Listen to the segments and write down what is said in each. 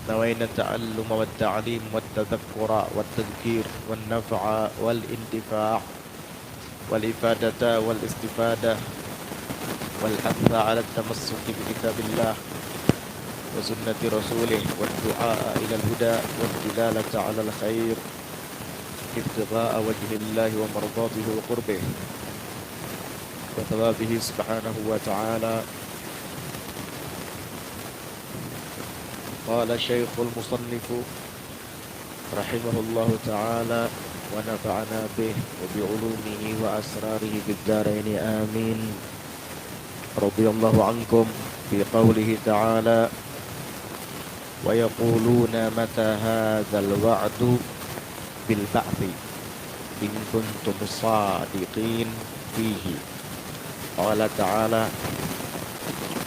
نوينا التعلم والتعليم والتذكر والتذكير والنفع والانتفاع والإفادة والاستفادة والحث على التمسك بكتاب الله وسنة رسوله والدعاء إلى الهدى والدلالة على الخير ابتغاء وجه الله ومرضاته وقربه وثوابه سبحانه وتعالى. قال الشيخ المصنف رحمه الله تعالى ونفعنا به وبعلومه وأسراره في الدارين آمين. رضي الله عنكم في قوله تعالى ويقولون متى هذا الوعد بالبعث إن كنتم صادقين فيه. قال تعالى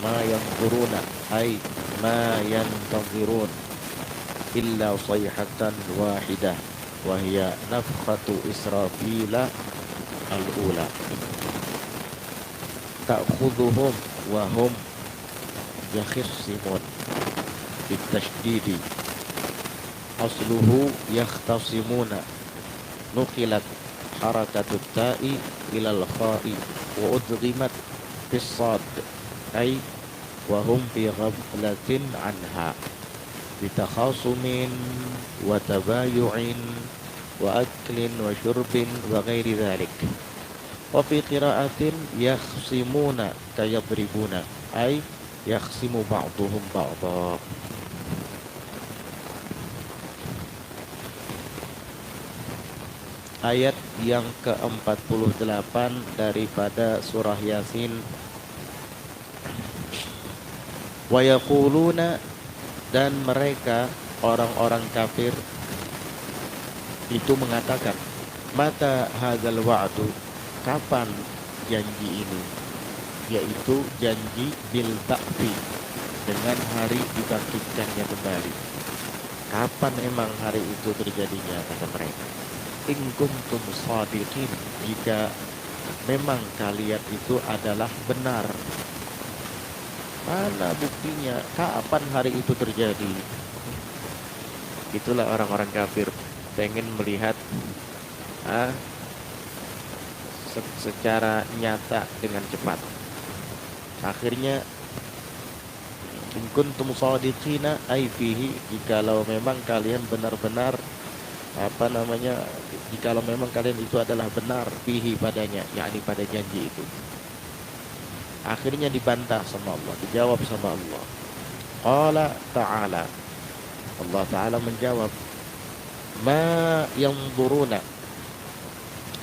ما ينظرون أي ما ينتظرون إلا صيحة واحدة وهي نفخة إسرافيل الأولى تأخذهم وهم يخصمون بالتشديد أصله يختصمون نقلت حركة التاء إلى الخاء وأدغمت في الصاد أي وهم في غفلة عنها بتخاصم وتبايع وأكل وشرب وغير ذلك. وفي قراءة يخصمون كيضربون أي يخصم بعضهم بعضا. Ayat yang ke-48 daripada surah Yasin. Wa yaquluna, dan mereka orang-orang kafir itu mengatakan mata hadzal wa'du, kapan janji ini, yaitu janji bil ba'thi, dengan hari dibangkitkannya kembali. Kapan emang hari itu terjadinya, kata mereka. In kuntum shadiqin, jika memang kalian itu adalah benar. Mana buktinya? Kapan hari itu terjadi? Itulah orang-orang kafir, pengen melihat secara nyata dengan cepat. Akhirnya in kuntum shadiqina ay fihi, jikalau memang kalian benar-benar jikalau memang kalian itu adalah benar fihi, padanya, yakni pada janji itu. Akhirnya dibantah sama Allah, dijawab sama Allah. Qala ta'ala, Allah Ta'ala menjawab, ma yanzuruna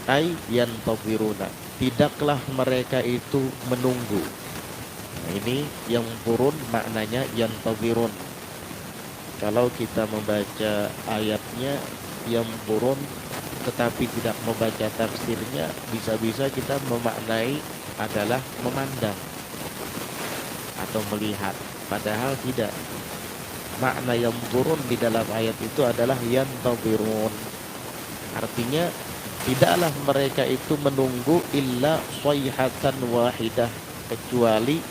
ay yantaziruna, tidaklah mereka itu menunggu. Nah, ini yang turun maknanya yantazirun. Kalau kita membaca ayatnya yang turun tetapi tidak membaca tafsirnya, bisa-bisa kita memaknai adalah memandang atau melihat, padahal tidak. Makna yang turun di dalam ayat itu adalah yantazirun, artinya tidaklah mereka itu menunggu illa sayhatan wahidah, kecuali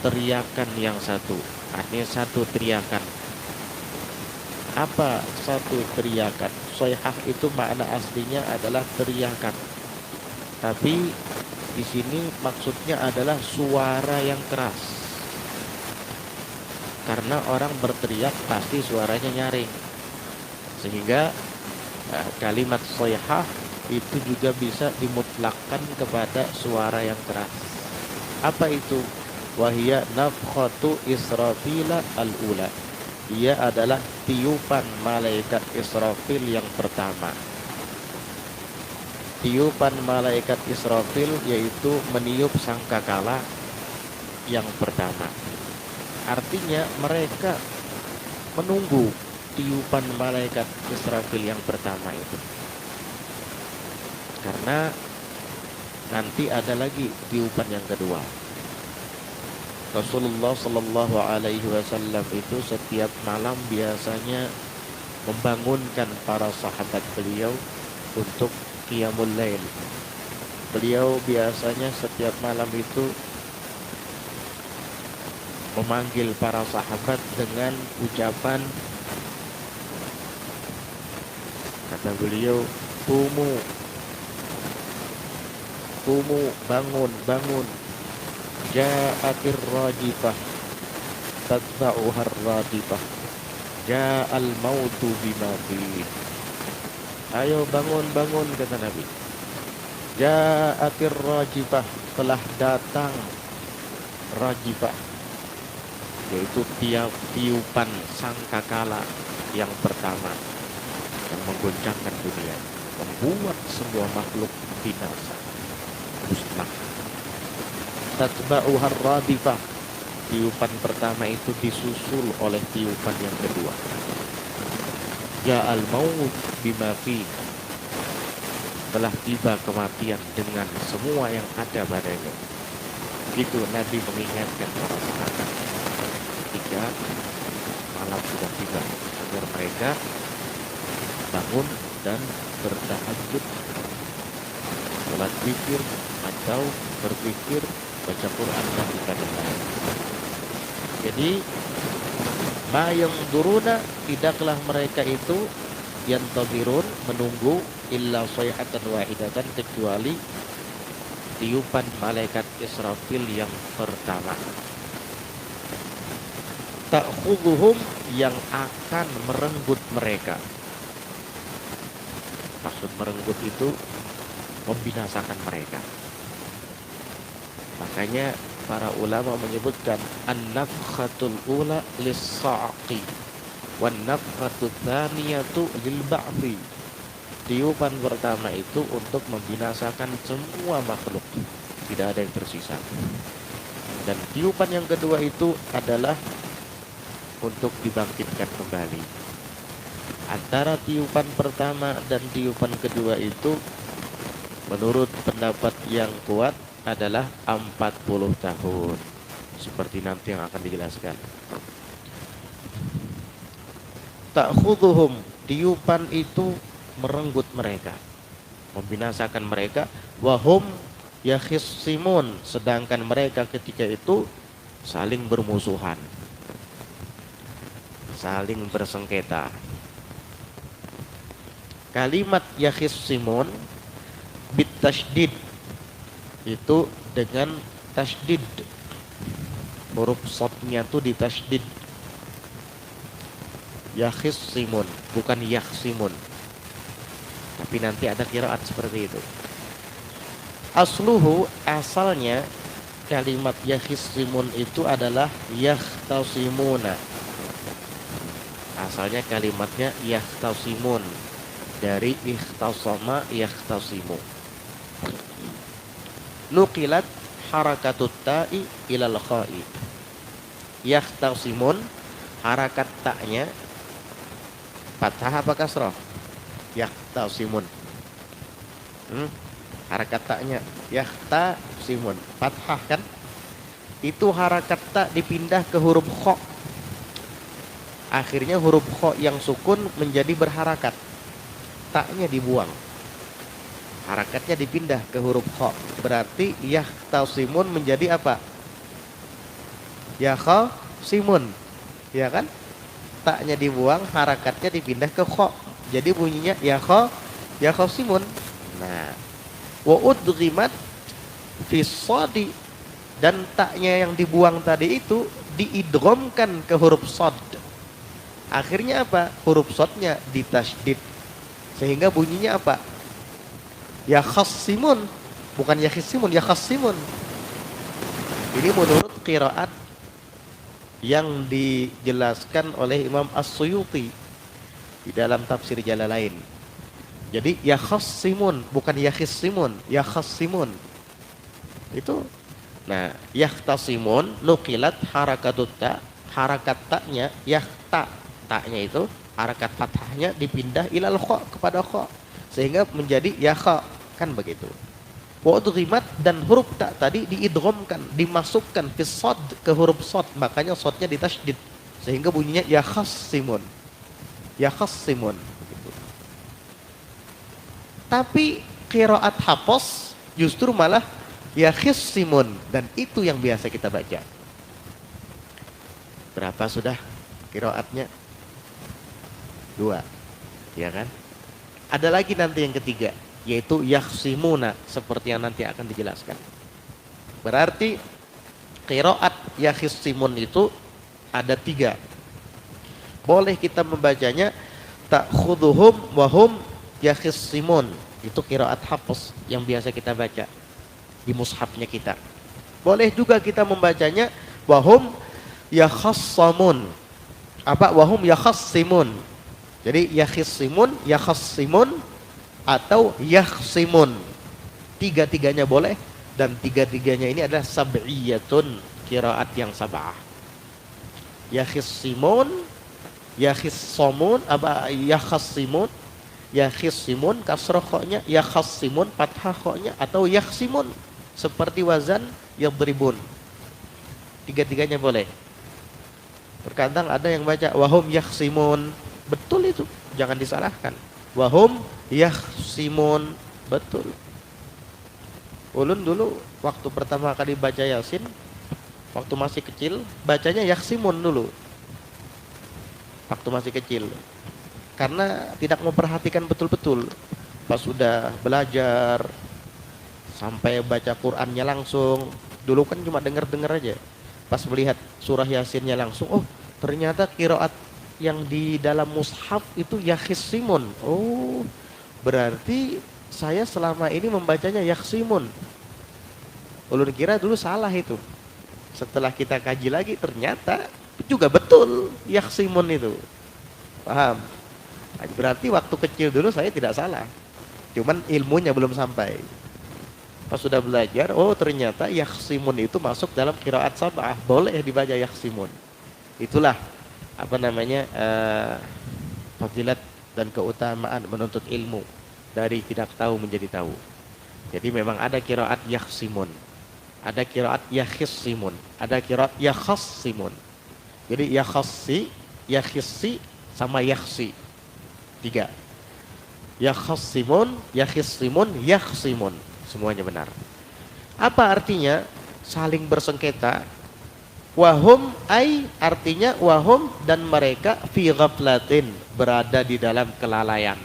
teriakan yang satu. Artinya satu teriakan. Apa satu teriakan? Sayhah itu makna aslinya adalah teriakan, tapi di sini maksudnya adalah suara yang keras. Karena orang berteriak pasti suaranya nyaring, sehingga kalimat sayhah itu juga bisa dimutlakkan kepada suara yang keras. Apa itu? Wahia nafkhatu Israfil al-ula, dia adalah tiupan malaikat Israfil yang pertama. Tiupan malaikat Israfil yaitu meniup sangkakala yang pertama. Artinya mereka menunggu tiupan malaikat Israfil yang pertama itu, karena nanti ada lagi tiupan yang kedua. Rasulullah Sallallahu Alaihi Wasallam itu setiap malam biasanya membangunkan para sahabat beliau untuk qiyamul lail. Beliau biasanya setiap malam itu memanggil para sahabat dengan ucapan, kata beliau, kumu, kumu, bangun, bangun, ja'atir rajifah tatba'uhar radifah, ja'al mautu bima fihi. Ayo bangun, bangun, kata Nabi. Ja'atir rajifah, telah datang rajifah, yaitu tiupan sangkakala yang pertama yang menggoncangkan dunia, membuat semua makhluk binasa, musnah. Tatba'uhar radifah, tiupan pertama itu disusul oleh tiupan yang kedua. Ya al-maut bima fi, telah tiba kematian dengan semua yang ada padanya. Itu Nabi mengingatkan para sahabat ketika malam sudah tiba, agar mereka bangun dan bertahajud, sholat zikir atau berpikir, baca Quran dan ibadah lain. Jadi ma yang duruna, tidaklah mereka itu yang tabirun, menunggu, illa sayhatan wahidatan, kecuali tiupan malaikat Israfil yang pertama. Ta'khudhuhum, yang akan merenggut mereka. Maksud merenggut itu membinasakan mereka. Makanya para ulama menyebutkan an-nafkhatul ula lis-sa'qi wan nafkhatul tsaniyatu lil ba'thi. Tiupan pertama itu untuk membinasakan semua makhluk, tidak ada yang tersisa. Dan tiupan yang kedua itu adalah untuk dibangkitkan kembali. Antara tiupan pertama dan tiupan kedua itu, menurut pendapat yang kuat, adalah 40 tahun. Seperti nanti yang akan dijelaskan. Ta'khudhuhum, tiupan itu merenggut mereka, membinasakan mereka. Wahum yakhissimun, sedangkan mereka ketika itu saling bermusuhan, saling bersengketa. Kalimat yakhissimun bitasydid, itu dengan tasydid, huruf shadnya itu ditasydid. Yakhissimun, bukan yakhsimun. Tapi nanti ada qiraat seperti itu. Asluhu, asalnya kalimat yakhissimun itu adalah yakhtasimuna. Asalnya kalimatnya yakhtasimun, dari ikhtasama yakhtasimu. Nuqilat harakatut ta'i ilal kha'i. Yakhtasimun, harakat ta'nya fathah apa kasrah? Yakhtasimun. Harakat taknya yakhtasimun, fathah kan? Itu harakat tak dipindah ke huruf kha. Akhirnya huruf kha yang sukun menjadi berharakat. Taknya dibuang. Harakatnya dipindah ke huruf kha. Berarti yakhtasimun menjadi apa? Yakhasimun. Ya kan? Taknya dibuang, harakatnya dipindah ke kha. Jadi bunyinya yakhasimun. Nah, wa udghimat fi shadi, dan taknya yang dibuang tadi itu diidghamkan ke huruf shad. Akhirnya apa? Huruf shadnya ditasydid. Sehingga bunyinya apa? Yakhasimun, bukan yakhasimun, yakhasimun. Ini menurut qiraat yang dijelaskan oleh Imam As-Suyuti di dalam tafsir Jalalain. Jadi yakhassimun, bukan yakhissimun, yakhassimun. Itu. Nah, yakhtasimun nuqilat harakatut ta, harakat taknya yakhta, taknya itu harakat fathahnya dipindah ilal kha, kepada kha, sehingga menjadi yakha, kan begitu. Wa udghimat, dan huruf ta tadi diidghamkan, dimasukkan fi shad, ke huruf shad, makanya shadnya ditasydid sehingga bunyinya yakhassimun. Yakhassimun gitu. Tapi qiraat Hafs justru malah yakhissimun, dan itu yang biasa kita baca. Berapa sudah qiraatnya? 2, ya kan? Ada lagi nanti yang ketiga, yaitu yakhsimuna, seperti yang nanti akan dijelaskan. Berarti qiraat yakhsimun itu ada 3. Boleh kita membacanya ta'khudhuhum wahum yakhsimun. Itu qiraat Hafs yang biasa kita baca di mushafnya kita. Boleh juga kita membacanya wahum yakhassamun. Wahum yakhassimun. Jadi yakhassimun atau yakhsimun. 3-tiganya boleh, dan 3-tiganya ini adalah sab'iyatun, qiraat yang sab'ah. Yakhassimun, yakhissamun, yakhassimun kasrah khoknya, yakhassimun fathah khoknya, atau yakhsimun seperti wazan yadribun. 3-tiganya boleh. Terkadang ada yang baca wahum yakhsimun, betul itu, jangan disalahkan. Wahum yakhsimun, betul. Ulun dulu waktu pertama kali baca Yasin, waktu masih kecil, bacanya yakhsimun dulu. Waktu masih kecil. Karena tidak memperhatikan betul-betul. Pas sudah belajar, sampai baca Qur'annya langsung, dulu kan cuma dengar-dengar aja. Pas melihat surah Yasinnya langsung, oh ternyata qiraat yang di dalam mushaf itu yakhsimun. Oh, berarti saya selama ini membacanya yakhsimun. Ulun kira dulu salah itu. Setelah kita kaji lagi, ternyata juga betul yakhsimun itu. Paham? Berarti waktu kecil dulu saya tidak salah. Cuman ilmunya belum sampai. Pas sudah belajar, oh ternyata yakhsimun itu masuk dalam qiraat sab'ah. Boleh dibaca yakhsimun. Itulah fadilat dan keutamaan menuntut ilmu dari tidak tahu menjadi tahu. Jadi memang ada qiraat yakhsimun, ada qiraat yakhissimun, ada qiraat yakhassimun. Jadi yakhissi sama yakhsi, 3. Yakhassimun, yakhissimun, yakhsimun, semuanya benar. Apa artinya saling bersengketa? Wahum artinya wahum, dan mereka fi ghaflatin, berada di dalam kelalaian.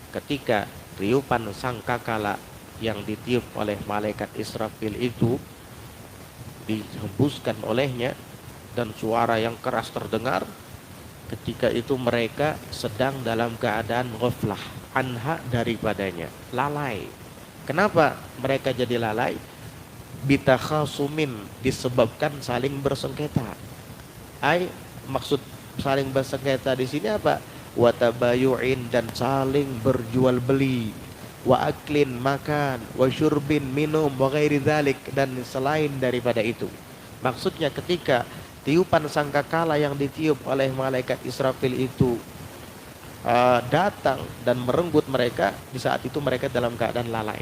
Ketika tiupan sangkakala yang ditiup oleh malaikat Israfil itu dihembuskan olehnya dan suara yang keras terdengar, ketika itu mereka sedang dalam keadaan ghaflah anha, daripadanya, lalai. Kenapa mereka jadi lalai? Bitakhasumin, disebabkan saling bersengketa. Maksud saling bersengketa di sini apa? Watabayu'in, dan saling berjual beli. Wa aklin, makan. Wa syurbin, minum. Wa ghairi dzalik, dan selain daripada itu. Maksudnya ketika tiupan sangkakala yang ditiup oleh malaikat Israfil itu datang dan merenggut mereka, di saat itu mereka dalam keadaan lalai,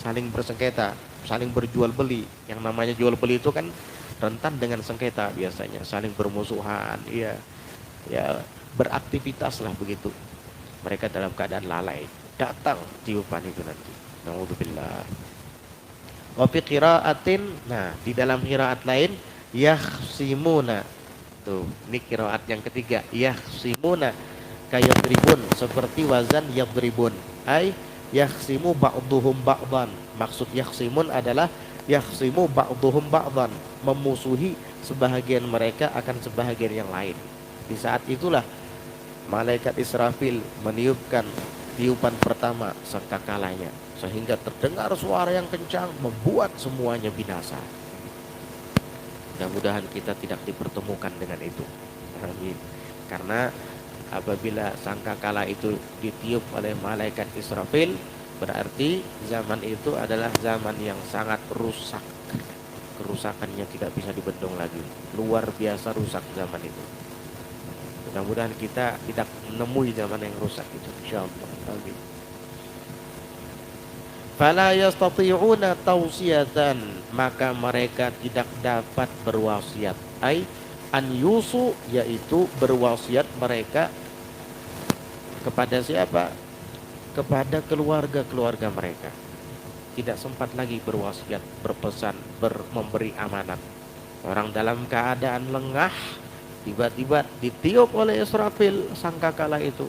saling bersengketa, saling berjual beli. Yang namanya jual beli itu kan rentan dengan sengketa biasanya, saling bermusuhan, ya beraktivitas lah begitu. Mereka dalam keadaan lalai, datang tiupan itu nanti. Nauzubillah. Wa fi qiraatin, nah di dalam qiraat lain yakhsimuna. Tuh, ini qiraat yang ketiga, yakhsimuna kayadribun, seperti wazan yadribun. Yakhsimu ba'duhum ba'dan. Maksud yakhsimun adalah yakhsimu ba'duhum ba'dan, memusuhi sebahagian mereka akan sebahagian yang lain. Di saat itulah malaikat Israfil meniupkan tiupan pertama sangkakalanya, sehingga terdengar suara yang kencang membuat semuanya binasa. Mudah-mudahan kita tidak dipertemukan dengan itu. Amin. Karena apabila sangkakala itu ditiup oleh malaikat Israfil, berarti zaman itu adalah zaman yang sangat rusak. Kerusakannya tidak bisa dibendung lagi. Luar biasa rusak zaman itu. Mudah-mudahan kita tidak menemui zaman yang rusak itu, insyaallah. Amin. Fala yastati'una tawsiyatan, maka mereka tidak dapat berwasiat. An yusu, yaitu berwasiat mereka kepada siapa? Kepada keluarga-keluarga mereka. Tidak sempat lagi berwasiat, berpesan, memberi amanat. Orang dalam keadaan lengah, Tiba-tiba ditiup oleh Israfil sangkakala itu,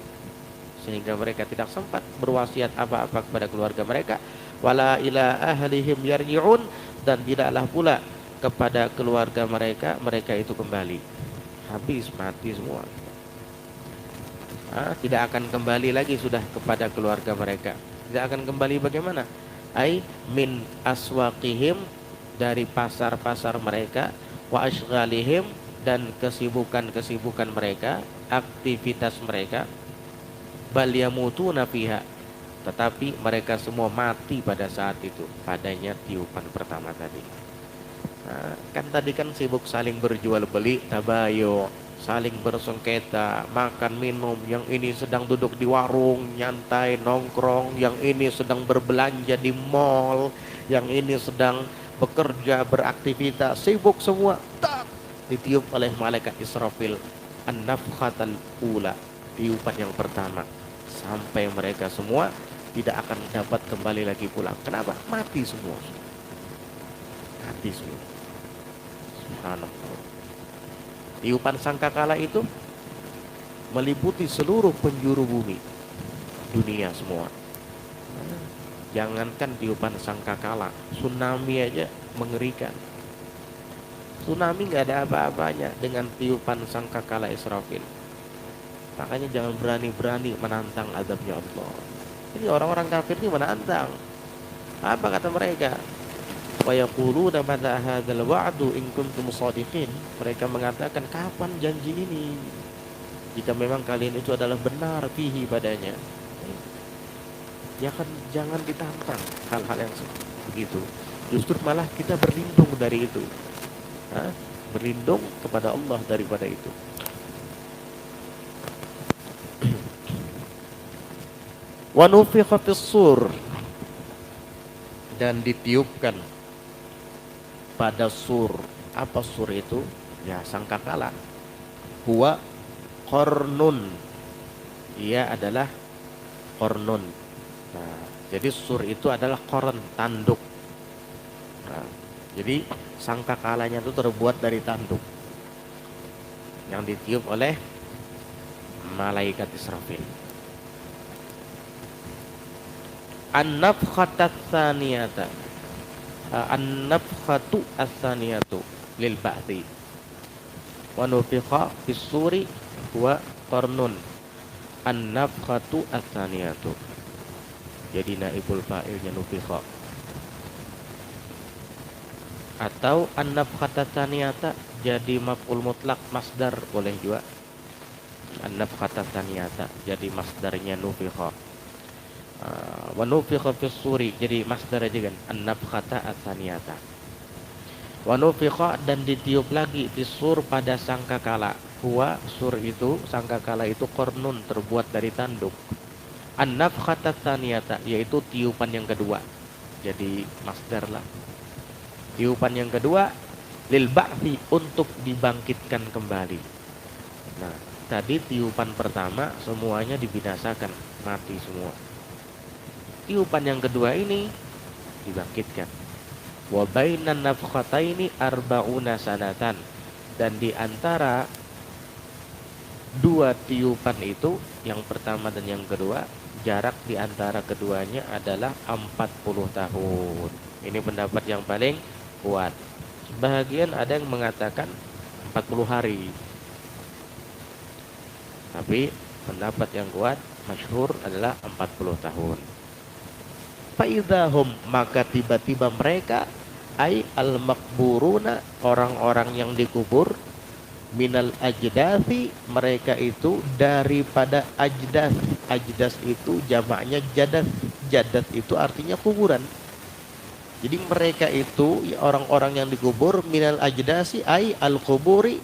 sehingga mereka tidak sempat berwasiat apa-apa kepada keluarga mereka. Wala ila ahlihim yarji'un, dan tidaklah pula kepada keluarga mereka itu kembali. Habis, mati semua. Tidak akan kembali lagi sudah kepada keluarga mereka. Tidak akan kembali bagaimana? Ai min aswaqihim, dari pasar-pasar mereka, wa ashghalihim, dan kesibukan-kesibukan mereka, aktivitas mereka, bal yamutuna fiha, tetapi mereka semua mati pada saat itu, padanya tiupan pertama tadi. Kan tadi kan sibuk saling berjual beli, tabayo, saling bersengketa, makan minum, yang ini sedang duduk di warung nyantai nongkrong, yang ini sedang berbelanja di mall, yang ini sedang bekerja beraktivitas, sibuk semua. Tak, ditiup oleh malaikat Israfil, an-nafkhatal ula, tiupan yang pertama, sampai mereka semua tidak akan dapat kembali lagi pulang. Kenapa? Mati semua. Mati semua. Subhanallah. Tiupan sangkakala itu meliputi seluruh penjuru bumi, dunia semua. Jangankan tiupan sangkakala, tsunami aja mengerikan. Tsunami nggak ada apa-apanya dengan tiupan sangkakala Israfil. Makanya jangan berani-berani menantang azabnya Allah. Ini orang-orang kafir ini menantang. Apa kata mereka? Wa yaquluna mata hadzal wa'du in kuntum shadiqin. Mereka mengatakan, kapan janji ini? Jika memang kalian itu adalah benar fihi padanya. Ya kan, jangan ditantang hal-hal yang begitu. Justru malah kita berlindung dari itu. Berlindung kepada Allah daripada itu. Wa nufikha fis-sur, dan ditiupkan pada sur. Apa sur itu? Ya, sangkakala. Huwa qarnun, ia adalah qarnun. Nah, jadi sur itu adalah qarn, tanduk. Nah, jadi sangkakalanya itu terbuat dari tanduk yang ditiup oleh malaikat Israfil. An-nafkhatat tsaniyata, an-nafkhatu ats-tsaniyatu lil ba'thi, wa nufikha fis-suri wa qarnun, an-nafkhatu ats-tsaniyatu. Jadi naibul fa'ilnya nufikha. Atau an-nafkhatat tsaniyata jadi maf'ul mutlak masdar boleh juga. An-nafkhatat tsaniyata jadi masdarnya nufikha. Wa nufikha fis suri jadi masdar aja kan, an-nafkhata ats-tsaniyata. Wa nufikha, dan ditiup lagi fis sur pada sangkakala. Huwa sur itu, sangkakala itu qarnun, terbuat dari tanduk. An-nafkhata ats-tsaniyata yaitu tiupan yang kedua. Jadi masdar lah. Tiupan yang kedua lil ba'thi, untuk dibangkitkan kembali. Nah, tadi tiupan pertama semuanya dibinasakan, mati semua. Tiupan yang kedua ini dibangkitkan. Wa bainan nafkhataini arba'una sanatan, dan di antara dua tiupan itu, yang pertama dan yang kedua, jarak di antara keduanya adalah 40 tahun. Ini pendapat yang paling kuat. Sebagian ada yang mengatakan 40 hari. Tapi pendapat yang kuat, masyhur, adalah 40 tahun. Faidahum, maka tiba-tiba mereka, ay al-makburuna, orang-orang yang dikubur, minal ajdathi, mereka itu daripada ajdath. Ajdath itu jamaknya jadat. Jadat itu artinya kuburan. Jadi mereka itu orang-orang yang dikubur, minal ajdasi ay al-kuburi,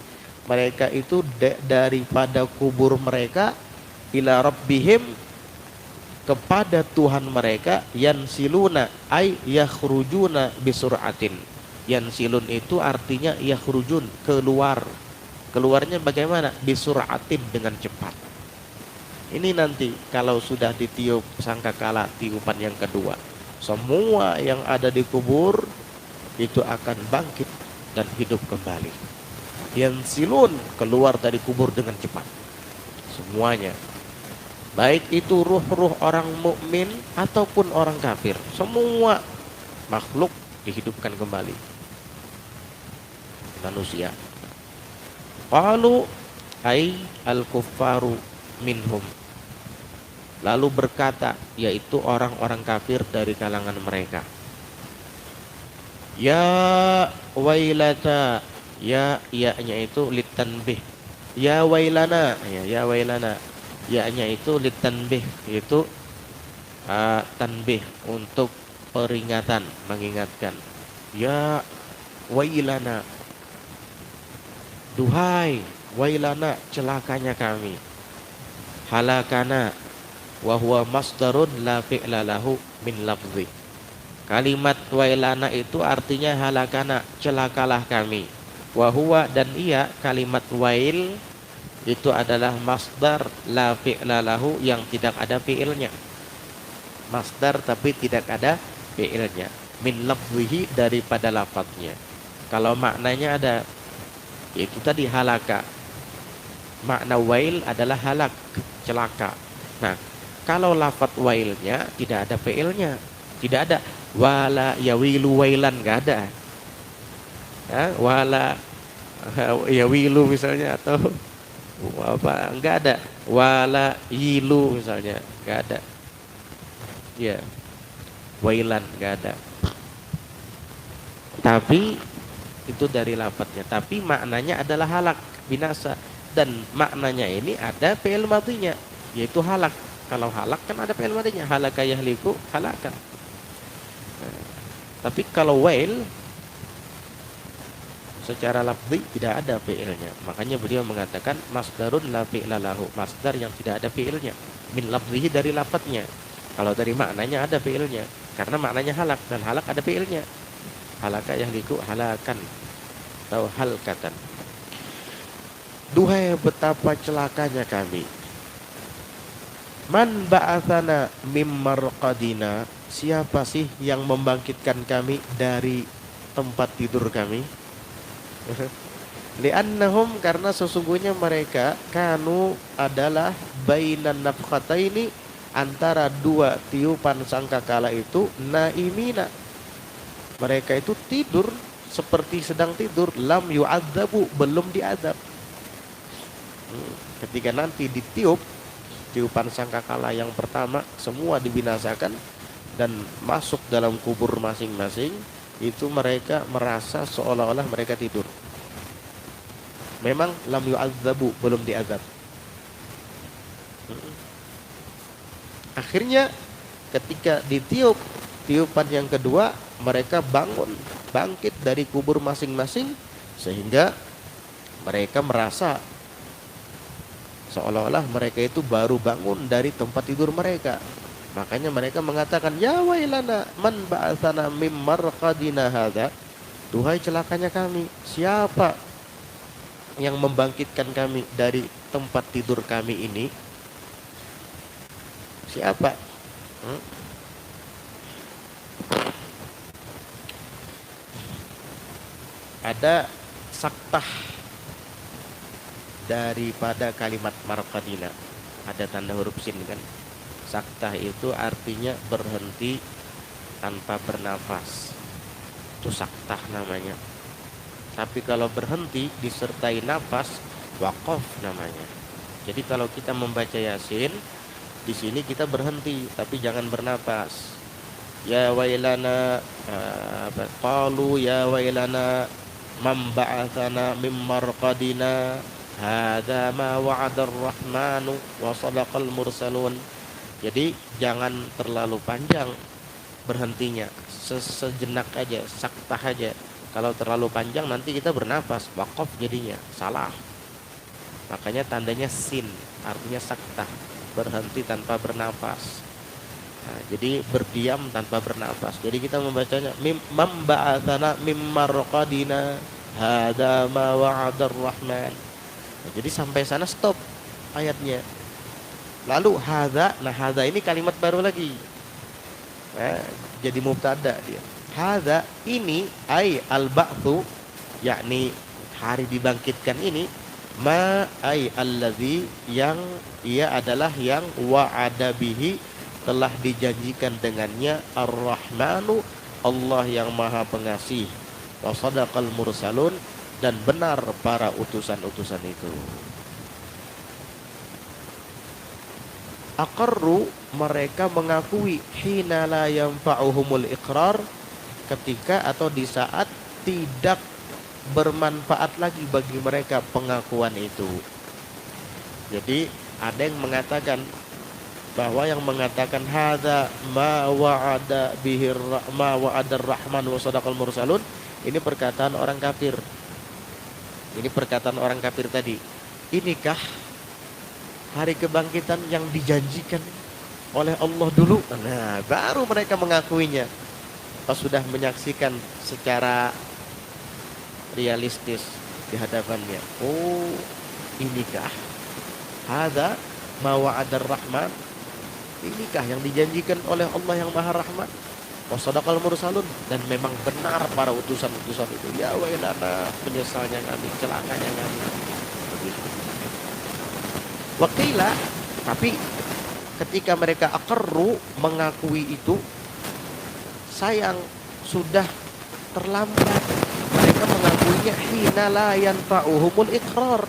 mereka itu daripada kubur mereka, ila rabbihim, kepada Tuhan mereka, yansiluna ay yakhrujuna bisur'atin. Yansilun itu artinya yakhrujun, keluar. Keluarnya bagaimana? Bisur'atin, dengan cepat. Ini nanti kalau sudah ditiup sangkakala tiupan yang kedua, semua yang ada di kubur itu akan bangkit dan hidup kembali. yansilun, keluar dari kubur dengan cepat. Semuanya. Baik itu ruh-ruh orang mukmin ataupun orang kafir. Semua makhluk dihidupkan kembali. Manusia. Qalu ai al-kuffaru minhum. Lalu berkata, yaitu orang-orang kafir dari kalangan mereka, ya wailata, ya-nya itu litanbih, ya wailana, ya wailana, ya-nya itu litanbih, itu tanbih, untuk peringatan, mengingatkan. Ya wailana, duhai, wailana, celakanya kami, halakana, wa huwa masdarun la fi'la lahu min lafzi. Kalimat wailana itu artinya halakana, celakalah kami. Wa huwa, dan ia kalimat wail itu adalah masdar la fi'la lahu, yang tidak ada fi'ilnya. Masdar tapi tidak ada fi'ilnya. Min lafzihi, daripada lafadznya. Kalau maknanya ada, yaitu tadi halaka. Makna wail adalah halak, celaka. Nah, kalau lafadz wailnya tidak ada fi'ilnya, tidak ada wala yawilu wailan, nggak ada. Ya, wala yawilu misalnya, atau apa, nggak ada. Wala yilu misalnya, nggak ada. Ya, wailan nggak ada. Tapi itu dari lafadznya. Tapi maknanya adalah halak, binasa. Dan maknanya ini ada fi'il madhinya, yaitu halak. Kalau halak kan ada fi'il madhinya, halaka yahliku halakan. Tapi kalau wail secara lafzi tidak ada fi'ilnya. Makanya beliau mengatakan masdarun la fi'la lahu, masdar yang tidak ada fi'ilnya. Min lafzihi, dari lafadznya. Kalau dari maknanya ada fi'ilnya, karena maknanya halak, dan halak ada fi'ilnya. Halaka yahliku halakan, atau halkatan. Duhai, betapa celakanya kami. Man ba'athana mim marqadina, siapa sih yang membangkitkan kami dari tempat tidur kami? Li'annahum, karena sesungguhnya mereka kanu adalah bainan nafkhataini, antara dua tiupan sangkakala itu, naimina, mereka itu tidur seperti sedang tidur, lam yu'adzabu, belum diadab. Ketika nanti ditiup tiupan sangkakala yang pertama, semua dibinasakan dan masuk dalam kubur masing-masing, itu mereka merasa seolah-olah mereka tidur. Memang lam yu'adzabu, belum diazab. Akhirnya ketika ditiup tiupan yang kedua, mereka bangun, bangkit dari kubur masing-masing, sehingga mereka merasa seolah-olah mereka itu baru bangun dari tempat tidur mereka. Makanya mereka mengatakan, ya wailana man ba'atsana mim marqadina hadza, duhai celakanya kami, siapa yang membangkitkan kami dari tempat tidur kami ini? Siapa? Ada saktah daripada kalimat marqadina, ada tanda huruf sin kan. Saktah itu artinya berhenti tanpa bernafas, itu saktah namanya. Tapi kalau berhenti disertai nafas, waqaf namanya. Jadi kalau kita membaca Yasin, di sini kita berhenti tapi jangan bernafas. Ya wailana, qalu ya wailana man ba'atsana mim marqadina, hadza ma wa'adar rahmanu wa sadaqal mursalun. Jadi jangan terlalu panjang berhentinya, sejenak aja, saktah aja. Kalau terlalu panjang nanti kita bernafas, waqaf jadinya salah. Makanya tandanya sin, artinya saktah, berhenti tanpa bernafas. Nah, jadi berdiam tanpa bernafas. Jadi kita membacanya mam ba'atsana mim marqadina, hadza ma wa'adar rahman. Nah, jadi sampai sana stop ayatnya. Lalu hadza, nah hadza ini kalimat baru lagi. Nah, jadi mubtada dia. Hadza ini ay al-ba'tsu, yakni hari dibangkitkan ini, ma ay alladzi, yang ia adalah yang wa'ada bihi, telah dijanjikan dengannya, ar-Rahmanu, Allah yang Maha Pengasih, wa sadaqal mursalun, dan benar para utusan-utusan itu. Aqarru, mereka mengakui, hina la yanfa'uhumul iqrar, ketika atau di saat tidak bermanfaat lagi bagi mereka pengakuan itu. Jadi ada yang mengatakan bahwa yang mengatakan hadza ma wa'ada bihi ma wa'adar rahman wa sadaqal mursalun, ini perkataan orang kafir. Ini perkataan orang kafir tadi. Inikah hari kebangkitan yang dijanjikan oleh Allah dulu? Nah, baru mereka mengakuinya pas sudah menyaksikan secara realistis di hadapannya. Oh, inikah hadza ma wa'adar rahman, inikah yang dijanjikan oleh Allah yang Maha Rahman, wa sadaqal mursalun, dan memang benar para utusan-utusan itu. Ya wailana, penyesalnya kami, celakanya kami. Begitu. Waqila, tapi ketika mereka aqarru, mengakui itu, sayang, sudah terlambat. Mereka mengakuinya hina la yanfa'uhumul iqrar,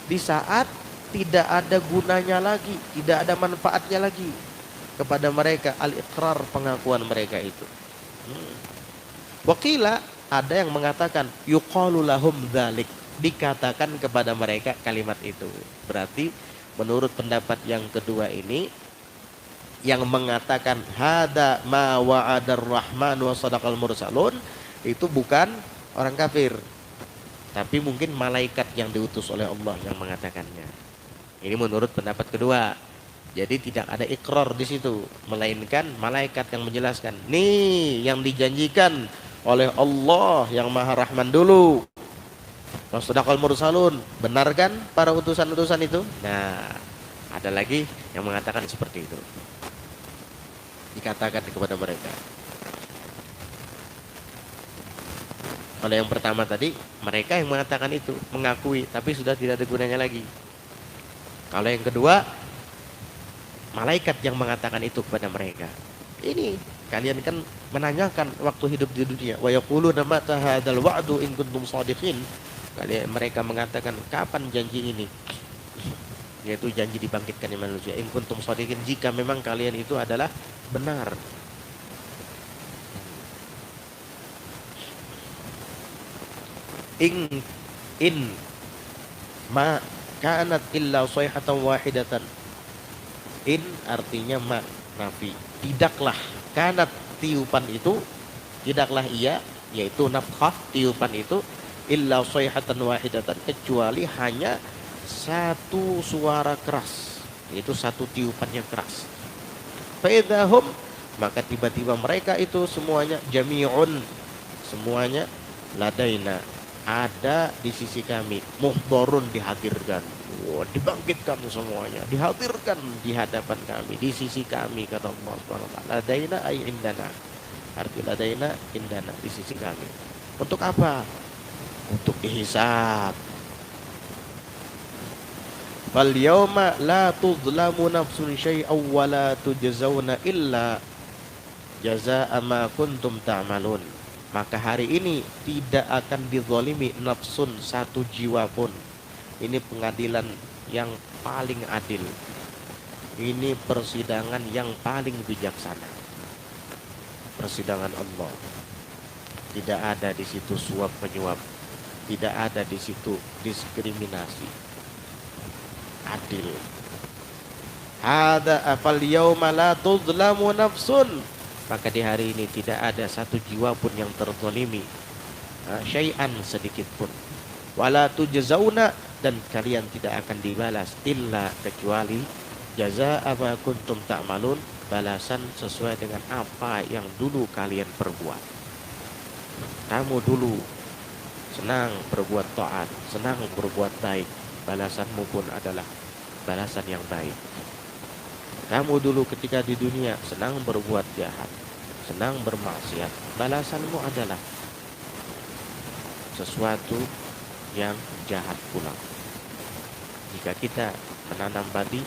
di saat tidak ada gunanya lagi, tidak ada manfaatnya lagi kepada mereka al-iqrar, pengakuan mereka itu. Waqila, ada yang mengatakan yuqalu lahum dzalik, dikatakan kepada mereka kalimat itu. Berarti menurut pendapat yang kedua ini, yang mengatakan hada ma wa'adar rahman wa sadaqal mursalun, itu bukan orang kafir, tapi mungkin malaikat yang diutus oleh Allah yang mengatakannya. Ini menurut pendapat kedua. Jadi tidak ada ikrar di situ, melainkan malaikat yang menjelaskan. Nih yang dijanjikan oleh Allah yang Maha Rahman dulu. wa sadaqal mursalun, benar kan para utusan-utusan itu? Nah, ada lagi yang mengatakan seperti itu. Dikatakan kepada mereka. Kalau yang pertama tadi, mereka yang mengatakan itu, mengakui, tapi sudah tidak ada gunanya lagi. Kalau yang kedua, malaikat yang mengatakan itu kepada mereka. Ini kalian kan menanyakan waktu hidup di dunia. Wa yaquluna mata hadzal wa'du in kuntum shadiqin. Kalian, mereka mengatakan kapan janji ini? Yaitu janji dibangkitkan manusia. In kuntum shadiqin, jika memang kalian itu adalah benar. In ma kanat illa sayhatan wahidatan. In artinya ma, nafi. Tidaklah kanat, tiupan itu, tidaklah ia, yaitu nafkhah, tiupan itu, illa sayhatan wahidatan, kecuali hanya satu suara keras, yaitu satu tiupan yang keras. Fa idzahum, maka tiba-tiba mereka itu semuanya, jami'un, semuanya, ladaina, ada di sisi kami, muhdharun, dihadirkan, dibangkitkan semuanya, dihadirkan di hadapan kami, di sisi kami, kata Allah Subhanahu wa taala. Ladaina ay indana, arti ladaina indana, di sisi kami. Untuk apa? Untuk dihisab. Fal yauma la tuzlamu nafsun syai'aw wa la tujzauna illa jazaa'a ma kuntum ta'malun. Maka hari ini tidak akan dizalimi nafsun, satu jiwa pun. Ini pengadilan yang paling adil. Ini persidangan yang paling bijaksana. Persidangan Allah. Tidak ada di situ suap menyuap. Tidak ada di situ diskriminasi. Adil. Hada afal yauma la tuzlamu nafsun. Maka di hari ini tidak ada satu jiwa pun yang terzalimi syai'an, sedikit pun. Wala tujzauna, dan kalian tidak akan dibalas illa, kecuali jazaa'a ma kuntum ta'malun, balasan sesuai dengan apa yang dulu kalian perbuat. Kamu dulu senang berbuat taat, senang berbuat baik, balasanmu pun adalah balasan yang baik. Kamu dulu ketika di dunia senang berbuat jahat, senang bermaksiat, balasanmu adalah sesuatu yang jahat pula. Jika kita menanam padi,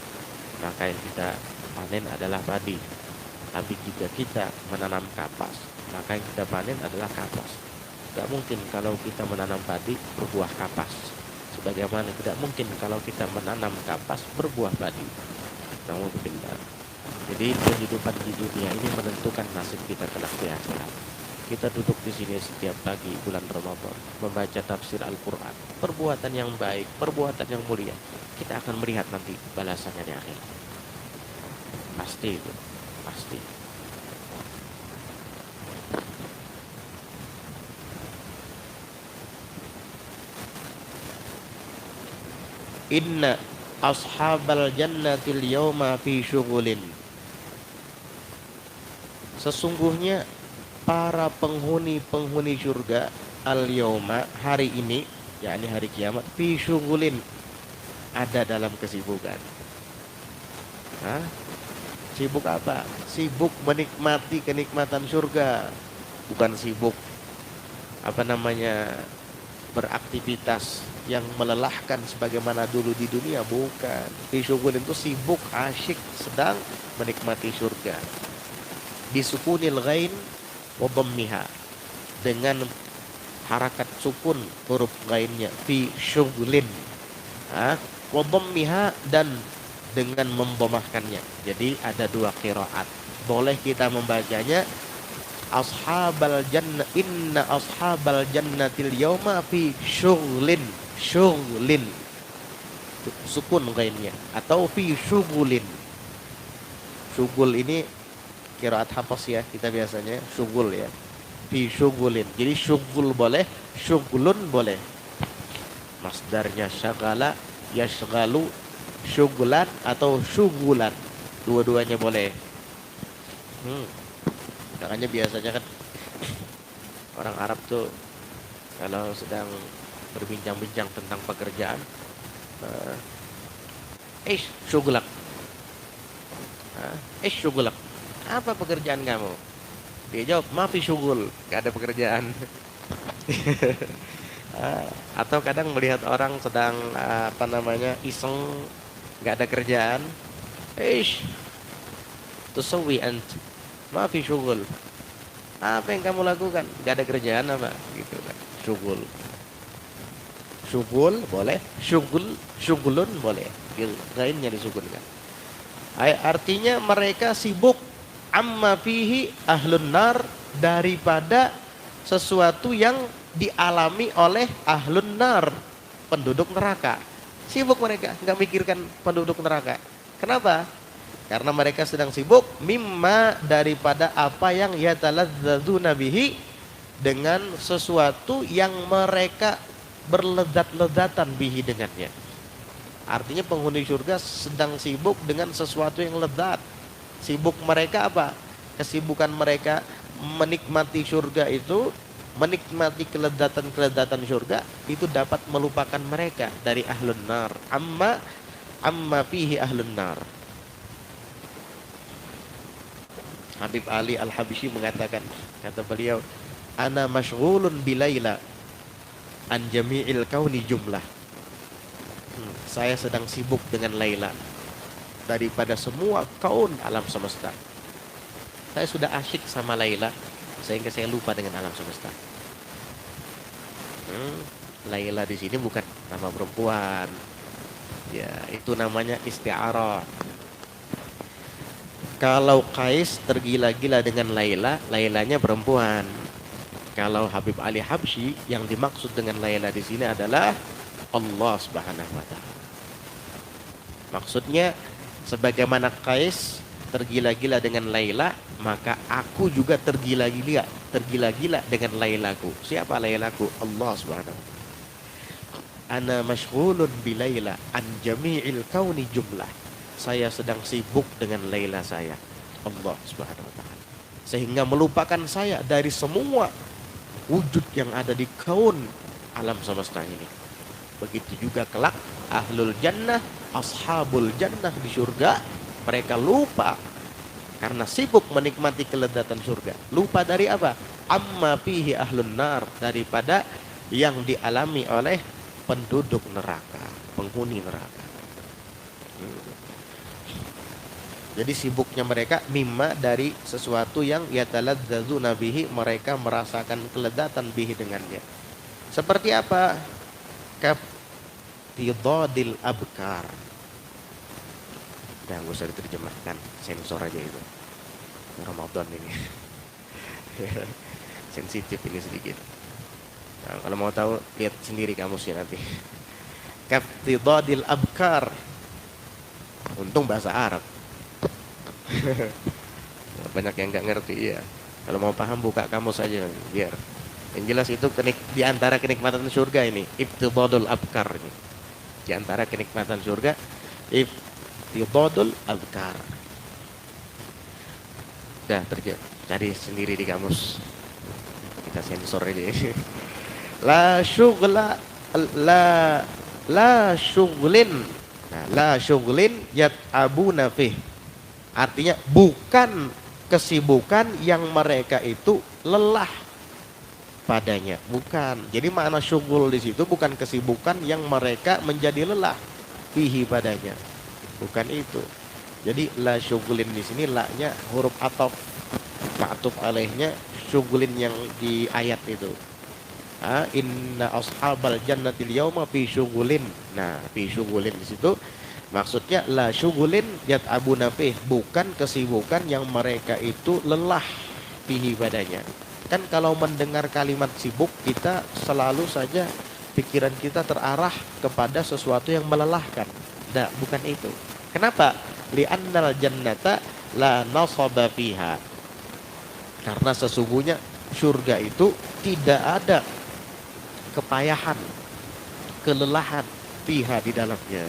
maka yang kita panen adalah padi. Tapi jika kita menanam kapas, maka yang kita panen adalah kapas. Tidak mungkin kalau kita menanam padi berbuah kapas. Sebagaimana tidak mungkin kalau kita menanam kapas berbuah padi. Namun benar. Jadi kehidupan di dunia ini menentukan nasib kita kelak di akhirat. Kita duduk di sini setiap pagi bulan Ramadan, membaca tafsir Al-Quran, perbuatan yang baik, perbuatan yang mulia. Kita akan melihat nanti balasannya di akhirat. Pasti itu, pasti. Inna ashabal jannatil yawma fi syughulin. Sesungguhnya para penghuni surga al-yawma hari ini, yakni hari kiamat, fi syughulin, ada dalam kesibukan. Hah? Sibuk apa? Sibuk menikmati kenikmatan surga. Bukan sibuk beraktivitas yang melelahkan sebagaimana dulu di dunia. Bukan. Fi syughulin itu sibuk, asyik, sedang menikmati surga. Disukunil ghain wa dhammiha, dengan harakat sukun huruf ghainnya, fi syughlin, wa dhammiha, dan dengan membomahkannya. Jadi ada dua qiraat. Boleh kita membacanya ashabal jannah, inna ashabal jannatil yawma fi syughlin, syughlin, sukun ghainnya, atau fi syughlin. Syughul ini qiraat hafaz ya, kita biasanya syughul ya, fi syughulin. Jadi syughul boleh, syughlun boleh. Masdarnya syaghala, yashghalu, syughlan atau syughulan, dua-duanya boleh. Makanya biasanya kan orang Arab tuh kalau sedang berbincang-bincang tentang pekerjaan, syughlak, syughlak, apa pekerjaan kamu? Dia jawab, mafi syughul, gak ada pekerjaan. Atau kadang melihat orang sedang iseng, gak ada kerjaan, tusawi ant, mafi syughul, apa yang kamu lakukan? Gak ada kerjaan apa? Gitu kan. Syughul, syughul boleh, syughlun boleh, lainnya disugunkan. Artinya mereka sibuk amma fihi ahlun nar, daripada sesuatu yang dialami oleh ahlun nar, penduduk neraka. Sibuk mereka, nggak mikirkan penduduk neraka. Kenapa? Karena mereka sedang sibuk mimma, daripada apa yang yataladzadzuna bihi, dengan sesuatu yang mereka berlezat-lezatan bihi dengannya. Artinya penghuni surga sedang sibuk dengan sesuatu yang lezat. Sibuk mereka apa? Kesibukan mereka menikmati surga itu, menikmati kelezatan-kelezatan surga itu dapat melupakan mereka dari ahlun nar. Amma fihi ahlun nar. Habib Ali Al-Habsyi mengatakan, kata beliau, ana masyghulun bilaila an jami'il kauni jumlah. Saya sedang sibuk dengan Laila daripada semua kaun alam semesta. Saya sudah asyik sama Laila sehingga saya lupa dengan alam semesta. Laila di sini bukan nama perempuan. Ya, itu namanya isti'arah. Kalau Qais tergila-gila dengan Laila, Lailanya perempuan. Kalau Habib Ali Habsyi, yang dimaksud dengan Laila di sini adalah Allah Subhanahu wa taala. Maksudnya sebagaimana Qais tergila-gila dengan Laila, maka aku juga tergila-gila dengan Lailaku. Siapa Lailaku? Allah Subhanahu wa taala. Ana masyghulun bi Laila an jami'il kauni jumlah. Saya sedang sibuk dengan Laila saya, Allah Subhanahu wa taala, sehingga melupakan saya dari semua wujud yang ada di kaun alam semesta ini. Begitu juga kelak ahlul jannah, ashabul jannah di surga, mereka lupa karena sibuk menikmati kelezatan surga. Lupa dari apa? Amma fihi ahlun nar, daripada yang dialami oleh penduduk neraka, penghuni neraka. Jadi sibuknya mereka mimma dari sesuatu yang yataladzazuna bihi, mereka merasakan kelezatan bihi dengannya. Seperti apa? Kaftidadil abkar. Udah nggak usah diterjemahkan, sensor aja itu. Ramadan ini. Sensitif ini sedikit. Nah, kalau mau tahu lihat sendiri kamusnya nanti. Kaftidadil abkar. Untung bahasa Arab. Banyak yang nggak ngerti ya. Kalau mau paham buka kamus saja biar. Yang jelas itu di antara kenikmatan surga ini, iftidadul abkar ini. Di antara kenikmatan surga, iftidadul abkar. Dah cari sendiri di kamus. Kita sensor aja. La syughla la syughlin. Nah, la syughlin yat'abuna fih. Artinya bukan kesibukan yang mereka itu lelah padanya, bukan. Jadi makna syughul di situ bukan kesibukan yang mereka menjadi lelah fihi padanya. Bukan itu. Jadi la syughlin di sini la-nya huruf ataf, ma'tuf alaihnya syughlin yang di ayat itu. Inna ashabal jannatil yauma fi syughlin. Nah, fi syughlin di situ maksudnya la syughlin yat'abuna fih, bukan kesibukan yang mereka itu lelah fihi padanya. Kan kalau mendengar kalimat sibuk, kita selalu saja pikiran kita terarah kepada sesuatu yang melelahkan. Nah, bukan itu. Kenapa? Li'annal jannata la nasaba fiha. Karena sesungguhnya surga itu tidak ada kepayahan, kelelahan fiha di dalamnya.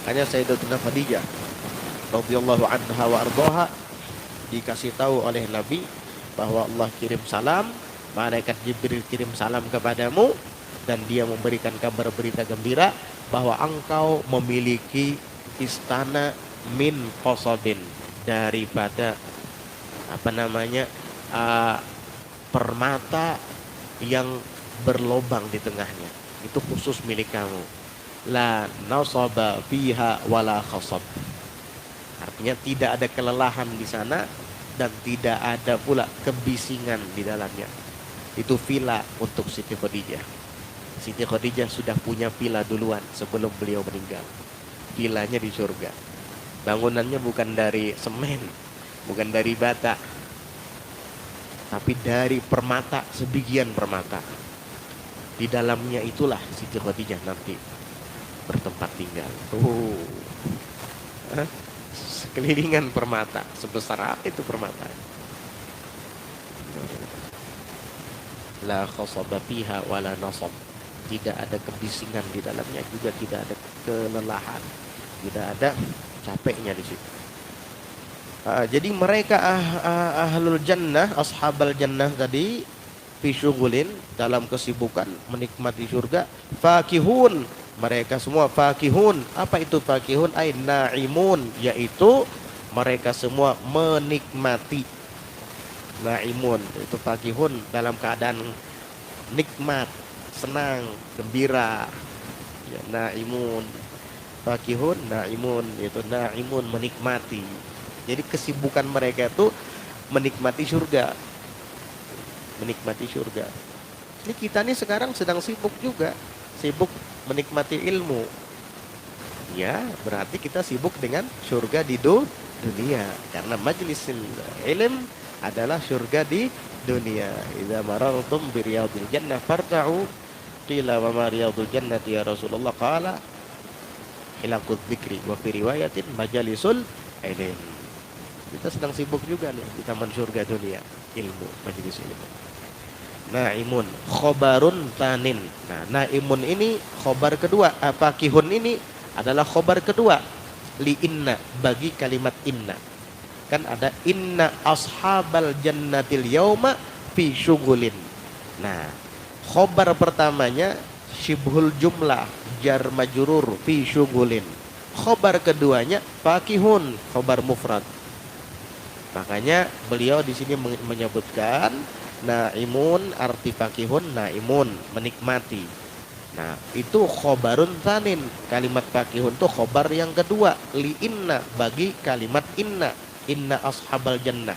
Makanya Sayyidatuna Khadijah radhiyallahu anha wa ardhaha dikasih tahu oleh Nabi bahwa Allah kirim salam, malaikat Jibril kirim salam kepadamu, dan dia memberikan kabar berita gembira bahwa engkau memiliki istana min qasabin, daripada permata yang berlobang di tengahnya. Itu khusus milik kamu. La nasaba fiha wala khasab. Artinya tidak ada kelelahan di sana dan tidak ada pula kebisingan di dalamnya. Itu villa untuk Siti Khadijah. Siti Khadijah sudah punya villa duluan sebelum beliau meninggal. Villanya di surga. Bangunannya bukan dari semen, bukan dari bata, tapi dari permata, sebagian permata. Di dalamnya itulah Siti Khadijah nanti bertempat tinggal. Sekelilingan permata. Sebesar apa itu permata? La khasaba fiha wala nasab. Tidak ada kebisingan di dalamnya, juga tidak ada kelelahan, tidak ada capeknya di situ. Jadi mereka ahlul jannah, ashabal jannah tadi fi syughulin, dalam kesibukan menikmati surga, fakihun, mereka semua fakihun. Apa itu fakihun? Ay naimun, yaitu mereka semua menikmati. Naimun itu fakihun, dalam keadaan nikmat, senang, gembira. Ya, naimun, fakihun, naimun, itu naimun, menikmati. Jadi kesibukan mereka itu menikmati surga, menikmati surga. Ini kita nih sekarang sedang sibuk juga, sibuk menikmati ilmu. Ya, berarti kita sibuk dengan surga di dunia, karena majlisil ilm adalah surga di dunia. Idza marartum bi riyadil jannah farta'u, qila wa ma riyadul jannati ya Rasulullah, qala hilaqud dzikri, wa fi riwayatin majalisul ilm. Kita sedang sibuk juga nih di taman surga dunia, ilmu, majelis ilmu. Naimun, khobarun tanin. Nah, naimun ini khobar kedua. Fakihun ini adalah khobar kedua. Li inna, bagi kalimat inna. Kan ada inna ashabal jannatil yauma fi syughulin. Nah, khobar pertamanya syibhul jumlah, jar majrur fi syughulin. Khobar keduanya fakihun, khobar mufrad. Makanya beliau di sini menyebutkan Naimun arti fakihun naimun, menikmati. Nah, itu khobarun tanin. Kalimat fakihun itu khobar yang kedua. Li inna, bagi kalimat inna. Inna ashabal jannah.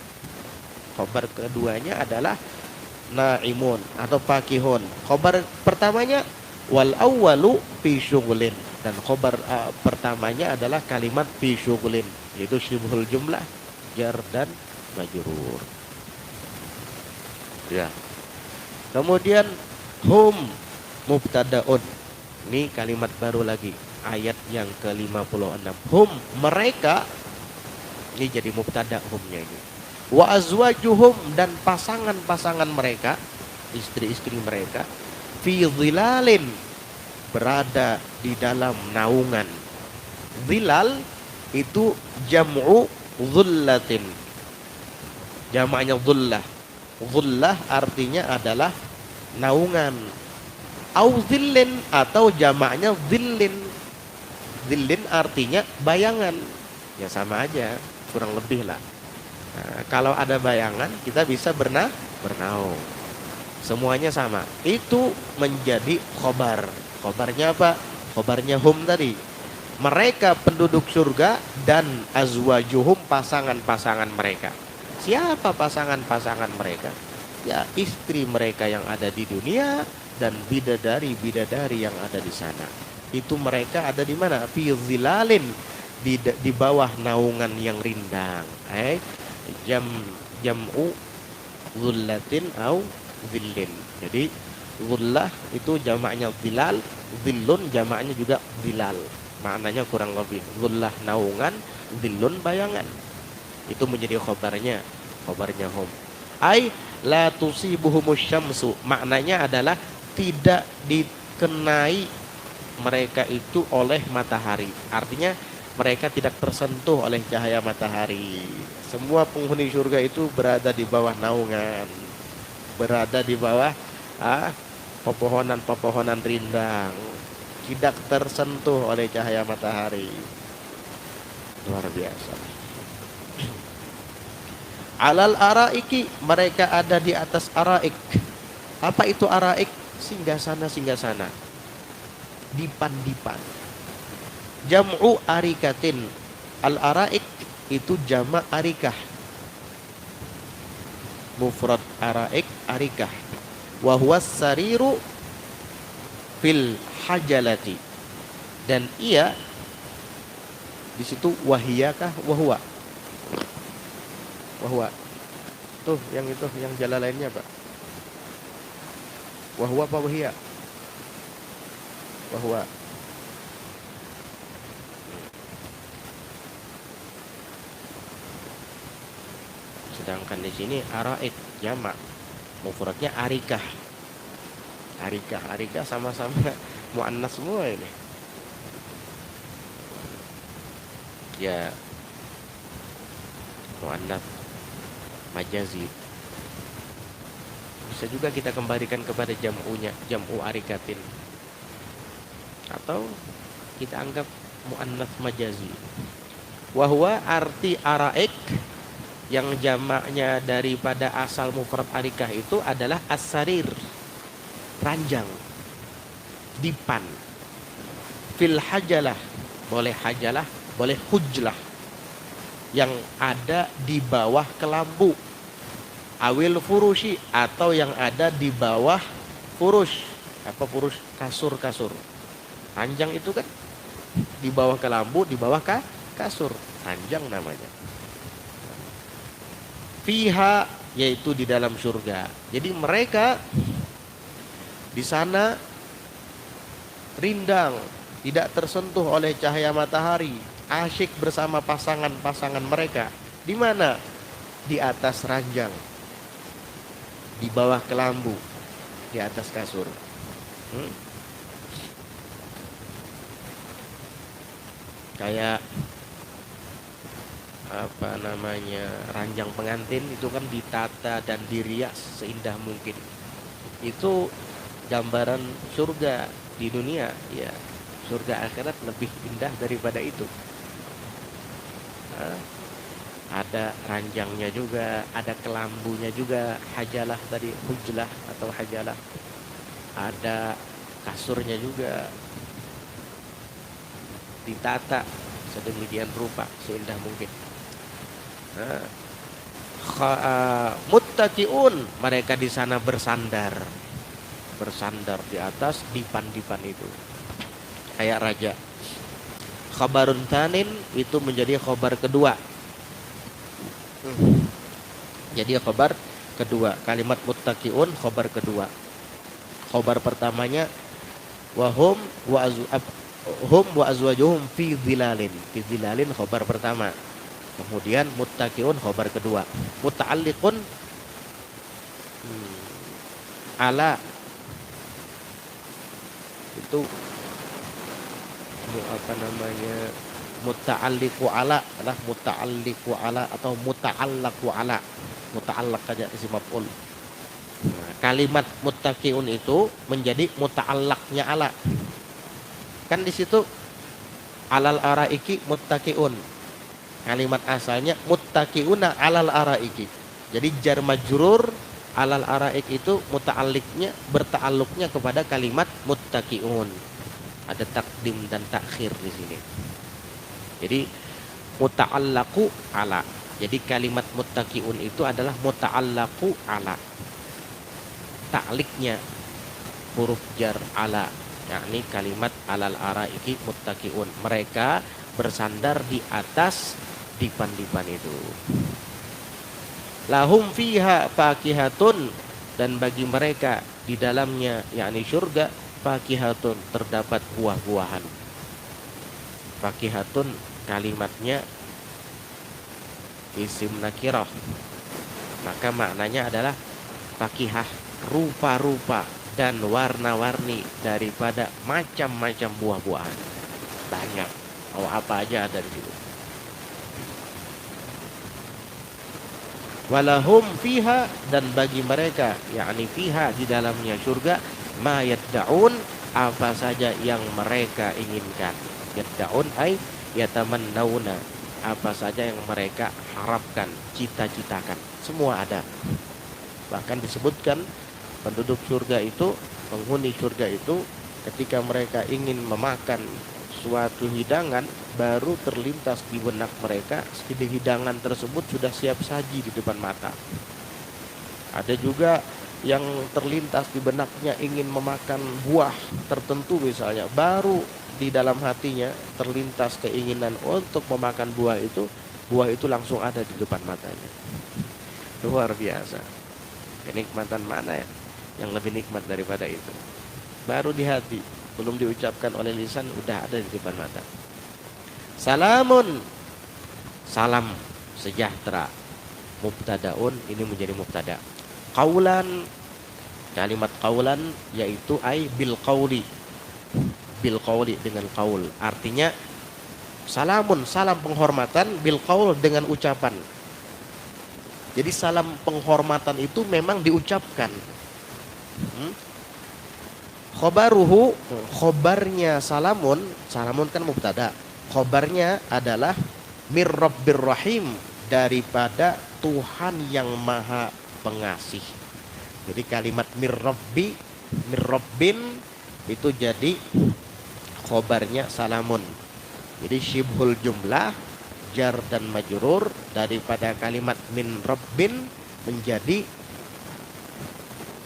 Khobar keduanya adalah naimun atau fakihun. Khobar pertamanya wal awwalu fi syughulin. Dan khobar pertamanya adalah kalimat fi syughulin, yaitu syibhul jumlah, jar dan majrur. Ya. Kemudian hum mubtadaun. Ini kalimat baru lagi, ayat yang ke-56. Hum, mereka, ini jadi mubtada humnya ini. Wa azwajuhum, dan pasangan-pasangan mereka, istri-istri mereka, fi dhilalin, berada di dalam naungan. Dhilal itu jam'u dhullatin. Jamaknya dhullah. Dhullah artinya adalah naungan. Au dhillin, atau jamaknya dhillin. Dhillin artinya bayangan. Ya sama aja, kurang lebih lah. Nah, kalau ada bayangan kita bisa bernaung. Semuanya sama. Itu menjadi khobar. Khobarnya apa? Khobarnya hum tadi. Mereka penduduk surga dan azwajuhum, pasangan-pasangan mereka. Siapa pasangan-pasangan mereka? Ya, istri mereka yang ada di dunia dan bidadari-bidadari yang ada di sana. Itu mereka ada di mana? Fi zilalin, di bawah naungan yang rindang. Jam'u zullatin au zillin. Jadi zullah itu jamaknya zilal, zillun jamaknya juga zilal. Maknanya kurang lebih zullah naungan, zillun bayangan. Itu menjadi khobarnya hum. Ai la tusibuhumus syamsu, maknanya adalah tidak dikenai mereka itu oleh matahari. Artinya mereka tidak tersentuh oleh cahaya matahari. Semua penghuni surga itu berada di bawah naungan, berada di bawah pepohonan-pepohonan rindang, tidak tersentuh oleh cahaya matahari. Luar biasa. Alal araiki, mereka ada di atas araik. Apa itu araik? Singgasana. Dipan. Jam'u arikatin. Al araik itu jamak arikah. Mufrad araik arikah. Wa huwa sariru fil hajalati. Dan ia di situ wahiyakah wahwa. Tuh yang jalalainnya Pak. Wahwa apa wahia? Wahwa. Sedangkan di sini araik jamak, mufradnya arikah. Arikah sama-sama muannas semua ini. Ya, muannas majazi. Bisa juga kita kembalikan kepada jam'unya, jam'u arikatin. Atau kita anggap muannats majazi. Wahwa arti araik, yang jamaknya daripada asal mufrad arikah itu adalah as-sarir, ranjang, dipan. Fil hajalah, boleh hajalah, boleh hujlah, yang ada di bawah kelambu. Awil furushi, atau yang ada di bawah furush. Apa furush? Kasur. Ranjang itu kan di bawah kelambu, di bawah kasur. Ranjang namanya. Fiha, yaitu di dalam surga. Jadi mereka di sana rindang, tidak tersentuh oleh cahaya matahari, asyik bersama pasangan-pasangan mereka. Di mana? Di atas ranjang, di bawah kelambu, di atas kasur. Kayak apa namanya, ranjang pengantin itu kan ditata dan dirias seindah mungkin. Itu gambaran surga di dunia, ya. Surga akhirat lebih indah daripada itu. ada ranjangnya juga, ada kelambunya juga, hajalah tadi, hujlah atau hajalah, ada kasurnya juga, ditata sedemikian rupa seindah mungkin. Nah, muttaqiun, mereka di sana bersandar di atas dipan-dipan itu kayak raja. Khabarun tanin itu menjadi khabar kedua. Jadi khabar kedua, kalimat muttaqiun khabar kedua. Khabar pertamanya wahum wa azwajuhum fi dhilalin. Fi dhilalin khabar pertama. Kemudian muttaqiun khabar kedua. Muta'alliqun ala itu apa namanya, muta'alliqu ala adalah muta'alliqu ala atau muta'allaqu ala. Muta'allaq saja isi maf'ul. Nah, kalimat muttaqiun itu menjadi muta'allaqnya ala. Kan di situ alal araiki muttaqiun. Kalimat asalnya muttaqiuna alal araiki. Jadi jar majrur alal araik itu muta'alliqnya, berta'alluqnya kepada kalimat muttaqiun. Ada takdim dan takhir di sini. Jadi muta'allaqu ala. Jadi kalimat muttaqiun itu adalah muta'allaqu ala. Ta'liqnya huruf jar ala, yakni kalimat alal araiki muttaqiun. Mereka bersandar di atas dipan-dipan itu. Lahum fiha fakihatun, dan bagi mereka di dalamnya yakni surga fakihatun, terdapat buah-buahan. Fakihatun kalimatnya isim nakirah, maka maknanya adalah fakihah, rupa-rupa dan warna-warni daripada macam-macam buah-buahan. Banyak, mau apa aja ada di situ. Walahum fiha, dan bagi mereka yakni fiha di dalamnya surga ma yadda'un, apa saja yang mereka inginkan. Yadda'un ay yatamannawna, apa saja yang mereka harapkan, cita-citakan, semua ada. Bahkan disebutkan penduduk surga itu, penghuni surga itu, ketika mereka ingin memakan suatu hidangan, baru terlintas di benak mereka hidangan tersebut sudah siap saji di depan mata. Ada juga yang terlintas di benaknya ingin memakan buah tertentu misalnya, baru di dalam hatinya terlintas keinginan untuk memakan buah itu langsung ada di depan matanya. Luar biasa. Kenikmatan mana ya yang lebih nikmat daripada itu? Baru di hati, belum diucapkan oleh lisan, udah ada di depan mata. Salamun, salam sejahtera. Mubtadaun, ini menjadi mubtada. Qaulan, kalimat qaulan yaitu ay bil qauli. Bil qauli, dengan qaul. Artinya salamun, salam penghormatan, bil qaul, dengan ucapan. Jadi salam penghormatan itu memang diucapkan. Khobaruhu, khobarnya salamun, salamun kan mubtada. Khobarnya adalah mir rabbir rahim, daripada Tuhan yang maha pengasih. Jadi kalimat mir rabbin itu jadi khobarnya salamun. Jadi syibhul jumlah, jar dan majrur daripada kalimat min rabbin menjadi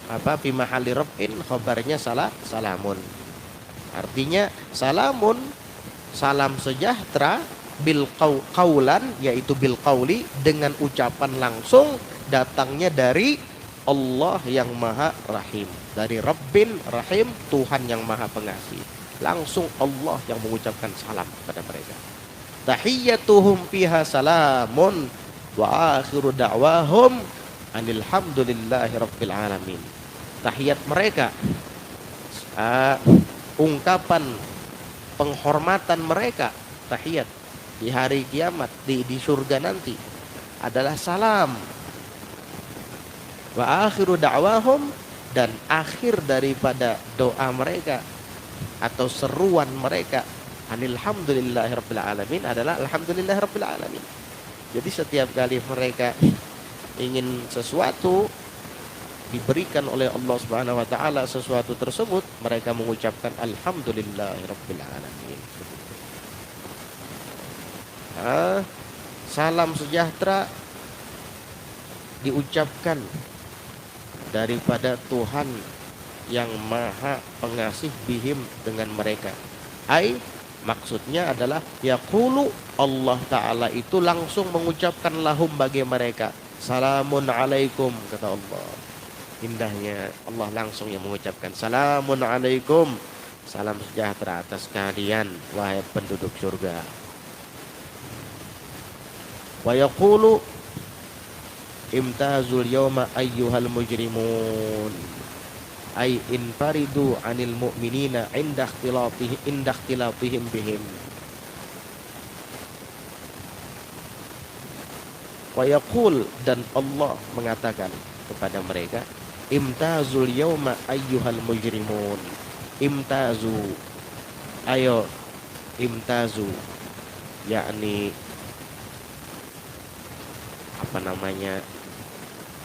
apa, fi mahalli rabbin, khobarnya salamun. Artinya salamun, salam sejahtera, bil qaulan, yaitu bil qauli, dengan ucapan langsung, datangnya dari Allah yang maha rahim, dari Rabbin rahim, Tuhan yang maha pengasih. Langsung Allah yang mengucapkan salam kepada mereka. Tahiyyatuhum fiha salamun wa akhiru da'wahum alhamdulillahi rabbil alamin. Tahiyat mereka, ungkapan penghormatan mereka, tahiyat di hari kiamat, di surga nanti adalah salam. Wa akhiru da'wahum, dan akhir daripada doa mereka atau seruan mereka alhamdulillahi rabbil alamin adalah alhamdulillahi rabbil alamin. Jadi setiap kali mereka ingin sesuatu diberikan oleh Allah Subhanahu wa taala sesuatu tersebut, mereka mengucapkan alhamdulillahirabbil alamin. Nah, salam sejahtera diucapkan daripada Tuhan yang maha pengasih bihim dengan mereka. Maksudnya adalah yaqulu, Allah Ta'ala itu langsung mengucapkan lahum bagi mereka. Salamun alaikum, kata Allah. Indahnya Allah langsung yang mengucapkan salamun alaikum, salam sejahtera atas kalian wahai penduduk surga. Wa yaqulu imtazul yawma ayyuhal mujrimun, ay infaridu anil mu'minina inda ikhtilatihim bihim. Wa yaqul, dan Allah mengatakan kepada mereka, imtazul yawma ayyuhal mujrimun. Imtazu, ayo imtazu, yakni apa namanya,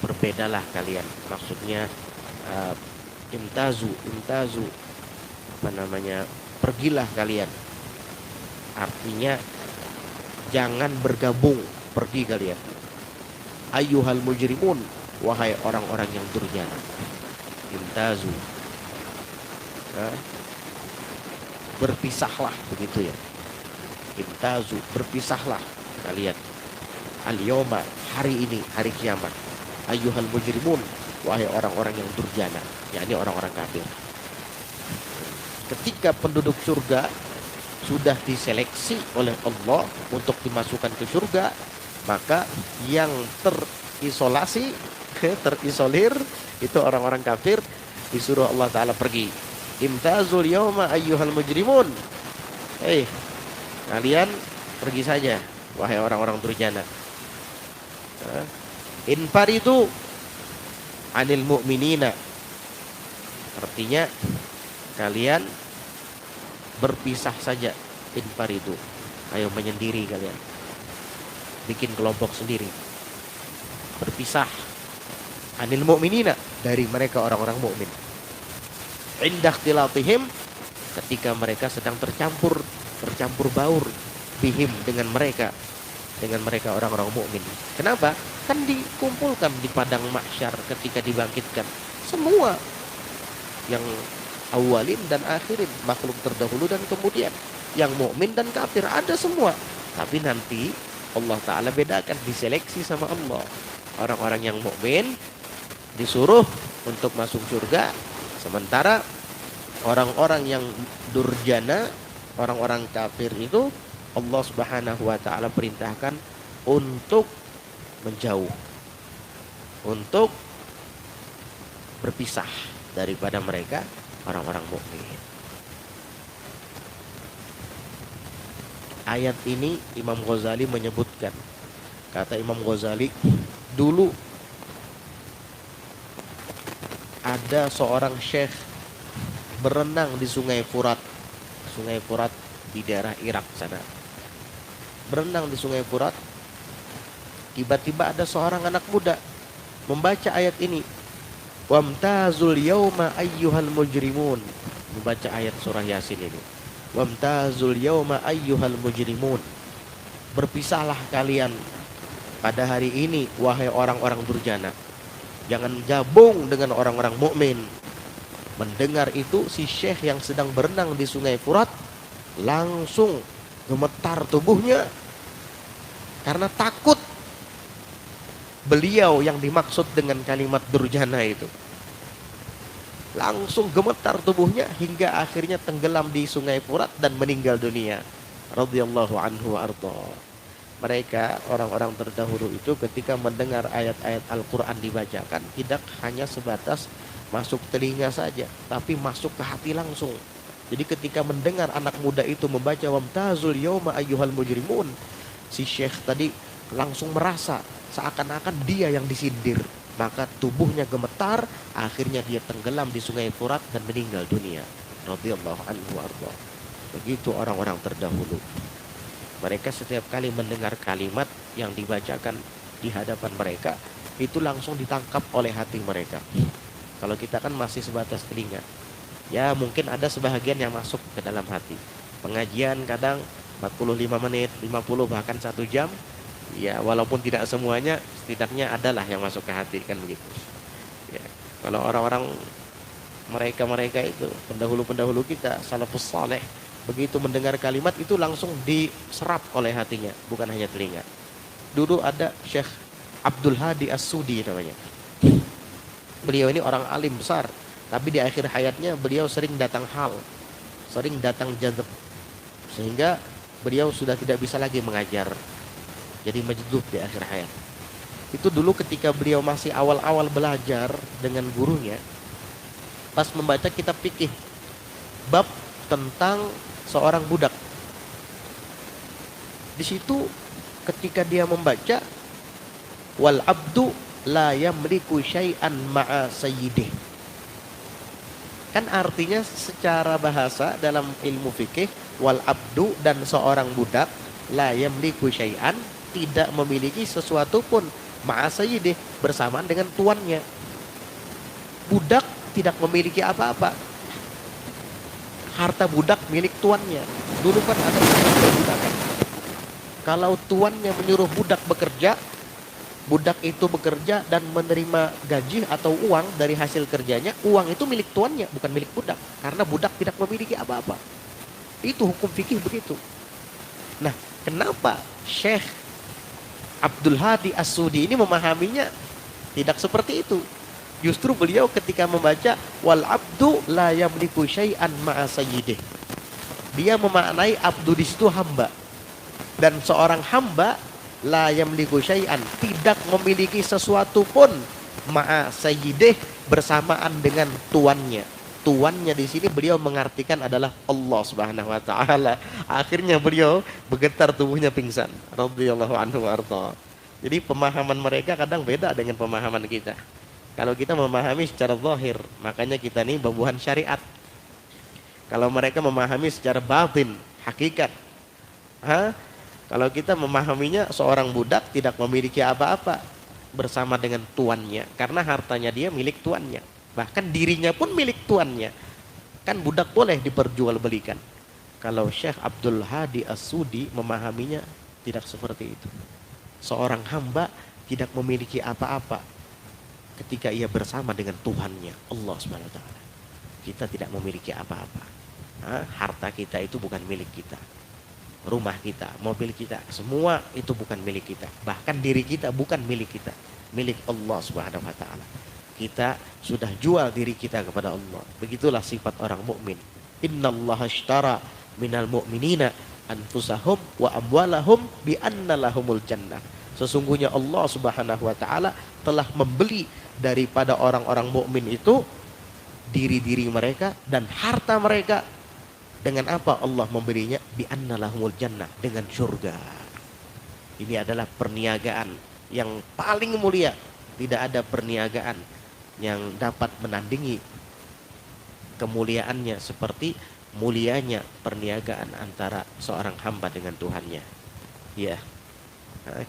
berbedalah kalian. Maksudnya imtazu apa namanya, pergilah kalian. Artinya jangan bergabung, pergi kalian. Ayyuhal mujrimun, wahai orang-orang yang durjana. Imtazu, berpisahlah, begitu ya. Imtazu, berpisahlah kalian. Al-yawma, hari ini, hari kiamat. Ayyuhal mujrimun, wahai orang-orang yang durjana, yakni orang-orang kafir. Ketika penduduk surga sudah diseleksi oleh Allah untuk dimasukkan ke surga, maka yang terisolir itu orang-orang kafir, disuruh Allah Ta'ala pergi. Imtazul yawma ayyuhal mujrimun, kalian pergi saja wahai orang-orang durjana. Infaridu anil mu'minina, artinya kalian berpisah saja. Infaridu, ayo menyendiri kalian, bikin kelompok sendiri, berpisah. Anil mu'minina, dari mereka orang-orang mukmin. Indah ikhtilatihim, ketika mereka sedang tercampur baur, bihim, dengan mereka orang-orang mukmin. Kenapa? Kan dikumpulkan di padang mahsyar ketika dibangkitkan semua, yang awalin dan akhirin, makhluk terdahulu dan kemudian, yang mukmin dan kafir, ada semua. Tapi nanti Allah Ta'ala bedakan, diseleksi sama Allah. Orang-orang yang mukmin disuruh untuk masuk surga, sementara orang-orang yang durjana, orang-orang kafir itu Allah Subhanahu wa Ta'ala perintahkan untuk menjauh, untuk berpisah daripada mereka orang-orang mukmin. Ayat ini Imam Ghazali menyebutkan, kata Imam Ghazali, dulu ada seorang syekh berenang di Sungai Furat di daerah Irak sana. Berenang di Sungai Furat, tiba-tiba ada seorang anak muda membaca ayat ini, wamtazul yawma ayyuhal mujrimun, membaca ayat surah Yasin ini, wamtazul yawma ayyuhal mujrimun, berpisahlah kalian pada hari ini wahai orang-orang durjana, jangan gabung dengan orang-orang mukmin. Mendengar itu, si syekh yang sedang berenang di Sungai Furat langsung gemetar tubuhnya karena takut beliau yang dimaksud dengan kalimat durjana itu. Langsung gemetar tubuhnya hingga akhirnya tenggelam di Sungai Furat dan meninggal dunia. Radhiyallahu anhu wa arda. Mereka orang-orang terdahulu itu ketika mendengar ayat-ayat Al-Quran dibacakan, tidak hanya sebatas masuk telinga saja, tapi masuk ke hati langsung. Jadi ketika mendengar anak muda itu membaca wamtazul yawma ayyuhal mujrimun, si syekh tadi langsung merasa seakan-akan dia yang disindir. Maka tubuhnya gemetar, akhirnya dia tenggelam di Sungai Furat dan meninggal dunia. Radhiyallahu anhu warḍah. Begitu orang-orang terdahulu. Mereka setiap kali mendengar kalimat yang dibacakan di hadapan mereka, itu langsung ditangkap oleh hati mereka. Kalau kita kan masih sebatas telinga. Ya mungkin ada sebahagian yang masuk ke dalam hati. Pengajian kadang 45 menit, 50 bahkan 1 jam. Ya walaupun tidak semuanya, setidaknya adalah yang masuk ke hati, kan begitu. Ya, kalau orang-orang mereka itu pendahulu-pendahulu kita, salafus saleh, begitu mendengar kalimat itu langsung diserap oleh hatinya, bukan hanya telinga. Dulu ada Syekh Abdul Hadi As-Sudi namanya. Beliau ini orang alim besar, tapi di akhir hayatnya beliau sering datang hal, sering datang jazab, sehingga beliau sudah tidak bisa lagi mengajar, jadi majdub di akhir hayat. Itu dulu ketika beliau masih awal-awal belajar dengan gurunya, pas membaca kitab fikih bab tentang seorang budak. Di situ ketika dia membaca wal abdu la yamliku syai'an ma'a sayyidih. Kan artinya secara bahasa dalam ilmu fikih, wal abdu dan seorang budak la yamliku syai'an, tidak memiliki sesuatu pun ma'a sayyidih, bersamaan dengan tuannya. Budak tidak memiliki apa-apa. Harta budak milik tuannya. Dulu kan ada perbudakan. Kalau tuannya menyuruh budak bekerja, budak itu bekerja dan menerima gaji atau uang dari hasil kerjanya, uang itu milik tuannya, bukan milik budak. Karena budak tidak memiliki apa-apa. Itu hukum fikih begitu. Nah, kenapa Syekh Abdul Hadi As-Sudi ini memahaminya tidak seperti itu? Justru beliau ketika membaca wal abdu la yamliku syai'an ma'a sayyidih, dia memaknai abdu di situ hamba, dan seorang hamba la yamliku syai'an, tidak memiliki sesuatu pun ma'a sayyidih, bersamaan dengan tuannya. Tuannya di sini beliau mengartikan adalah Allah Subhanahu wa taala. Akhirnya beliau bergetar tubuhnya, pingsan. Radhiyallahu anhu warda. Jadi pemahaman mereka kadang beda dengan pemahaman kita. Kalau kita memahami secara zahir, makanya kita nih babuhan syariat. Kalau mereka memahami secara batin, hakikat. Kalau kita memahaminya seorang budak tidak memiliki apa-apa bersama dengan tuannya, karena hartanya dia milik tuannya. Bahkan dirinya pun milik tuannya. Kan budak boleh diperjualbelikan. Kalau Syekh Abdul Hadi As-Sudi memahaminya tidak seperti itu. Seorang hamba tidak memiliki apa-apa ketika ia bersama dengan Tuhannya, Allah Subhanahu wa taala. Kita tidak memiliki apa-apa. Harta kita itu bukan milik kita. Rumah kita, mobil kita, semua itu bukan milik kita. Bahkan diri kita bukan milik kita, milik Allah Subhanahu wa taala. Kita sudah jual diri kita kepada Allah. Begitulah sifat orang mukmin. Innallaha ashtara minal mu'minina anfusahum wa amwalahum bi anna lahumul jannah. Sesungguhnya Allah Subhanahu wa taala telah membeli daripada orang-orang mukmin itu diri-diri mereka dan harta mereka. Dengan apa Allah memberinya? Bi anna lahumul jannah, dengan surga. Ini adalah perniagaan yang paling mulia. Tidak ada perniagaan yang dapat menandingi kemuliaannya seperti mulianya perniagaan antara seorang hamba dengan Tuhannya. Ya,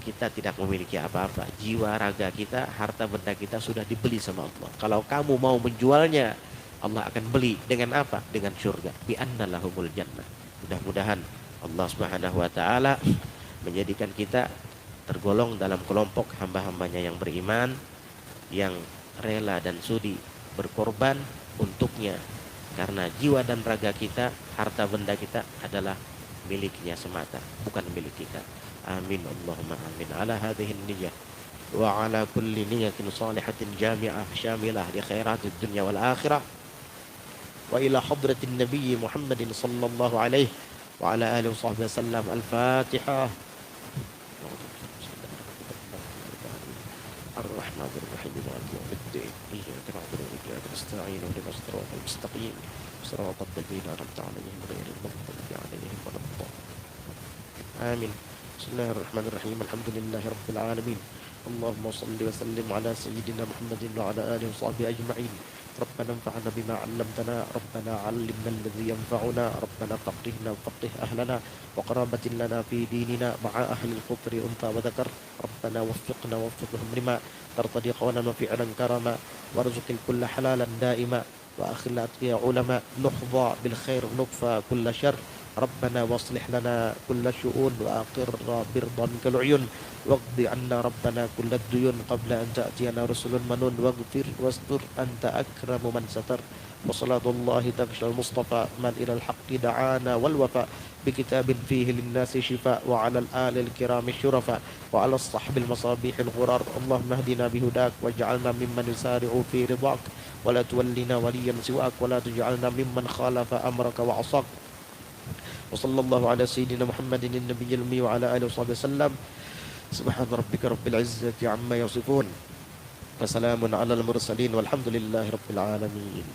kita tidak memiliki apa-apa. Jiwa, raga kita, harta benda kita sudah dibeli sama Allah. Kalau kamu mau menjualnya, Allah akan beli dengan apa? Dengan surga. Bi anna lahumul jannah. Mudah-mudahan Allah Subhanahu wa taala menjadikan kita tergolong dalam kelompok hamba-hambanya yang beriman, yang rela dan sudi berkorban untuknya, karena jiwa dan raga kita, harta benda kita adalah miliknya semata, bukan milik kita. Amin Allahumma amin. Ala hadhihi niyyah wa ala kulli niyyatin salihatin jami'ah syamilah li khairatid dunya wal akhirah wa ila hadratin nabiy Muhammadin sallallahu alaihi wa ala alihi wa sahbihi wasallam. Al-Fatihah. الرحمن الرحيم مالك يوم الدين إياك نعبد وإياك نستعين اهدنا الصراط المستقيم صراط الذين أنعمت عليهم غير المغضوب عليهم ولا الضالين آمين. بسم الله الرحمن الرحيم. الحمد لله رب العالمين. اللهم صل وسلم على سيدنا محمد وعلى آله وصحبه أجمعين. ربنا انفعنا بما علمتنا ربنا علمنا الذي ينفعنا ربنا فقهنا وفقه أهلنا وقرابة لنا في ديننا مع أهل الكفر أنثى وذكر ربنا وفقهم لما ترتضي قولا وفعلا كرما وارزق الكل حلالا دائما وأخل أتقياء علماء نحظى بالخير نكفى كل شر ربنا واصلح لنا كل شؤون وأقر برضا كالعيون واقض عنا ربنا كل الديون قبل أن تأتينا رسل منون واغفر واستر أنت أكرم من ستر وصلاة الله تغشى المصطفى من إلى الحق دعانا والوفاء بكتاب فيه للناس شفاء وعلى الآل الكرام الشرفاء وعلى الصحب المصابيح الغرار اللهم اهدنا بهداك واجعلنا ممن يسارع في رضاك ولا تولنا وليا سواك ولا تجعلنا ممن خالف أمرك وعصاك وصلى الله على سيدنا محمد النبي الأمي وعلى آله وصحبه وسلم سبحان ربك رب العزة عما يصفون وسلام على المرسلين والحمد لله رب العالمين.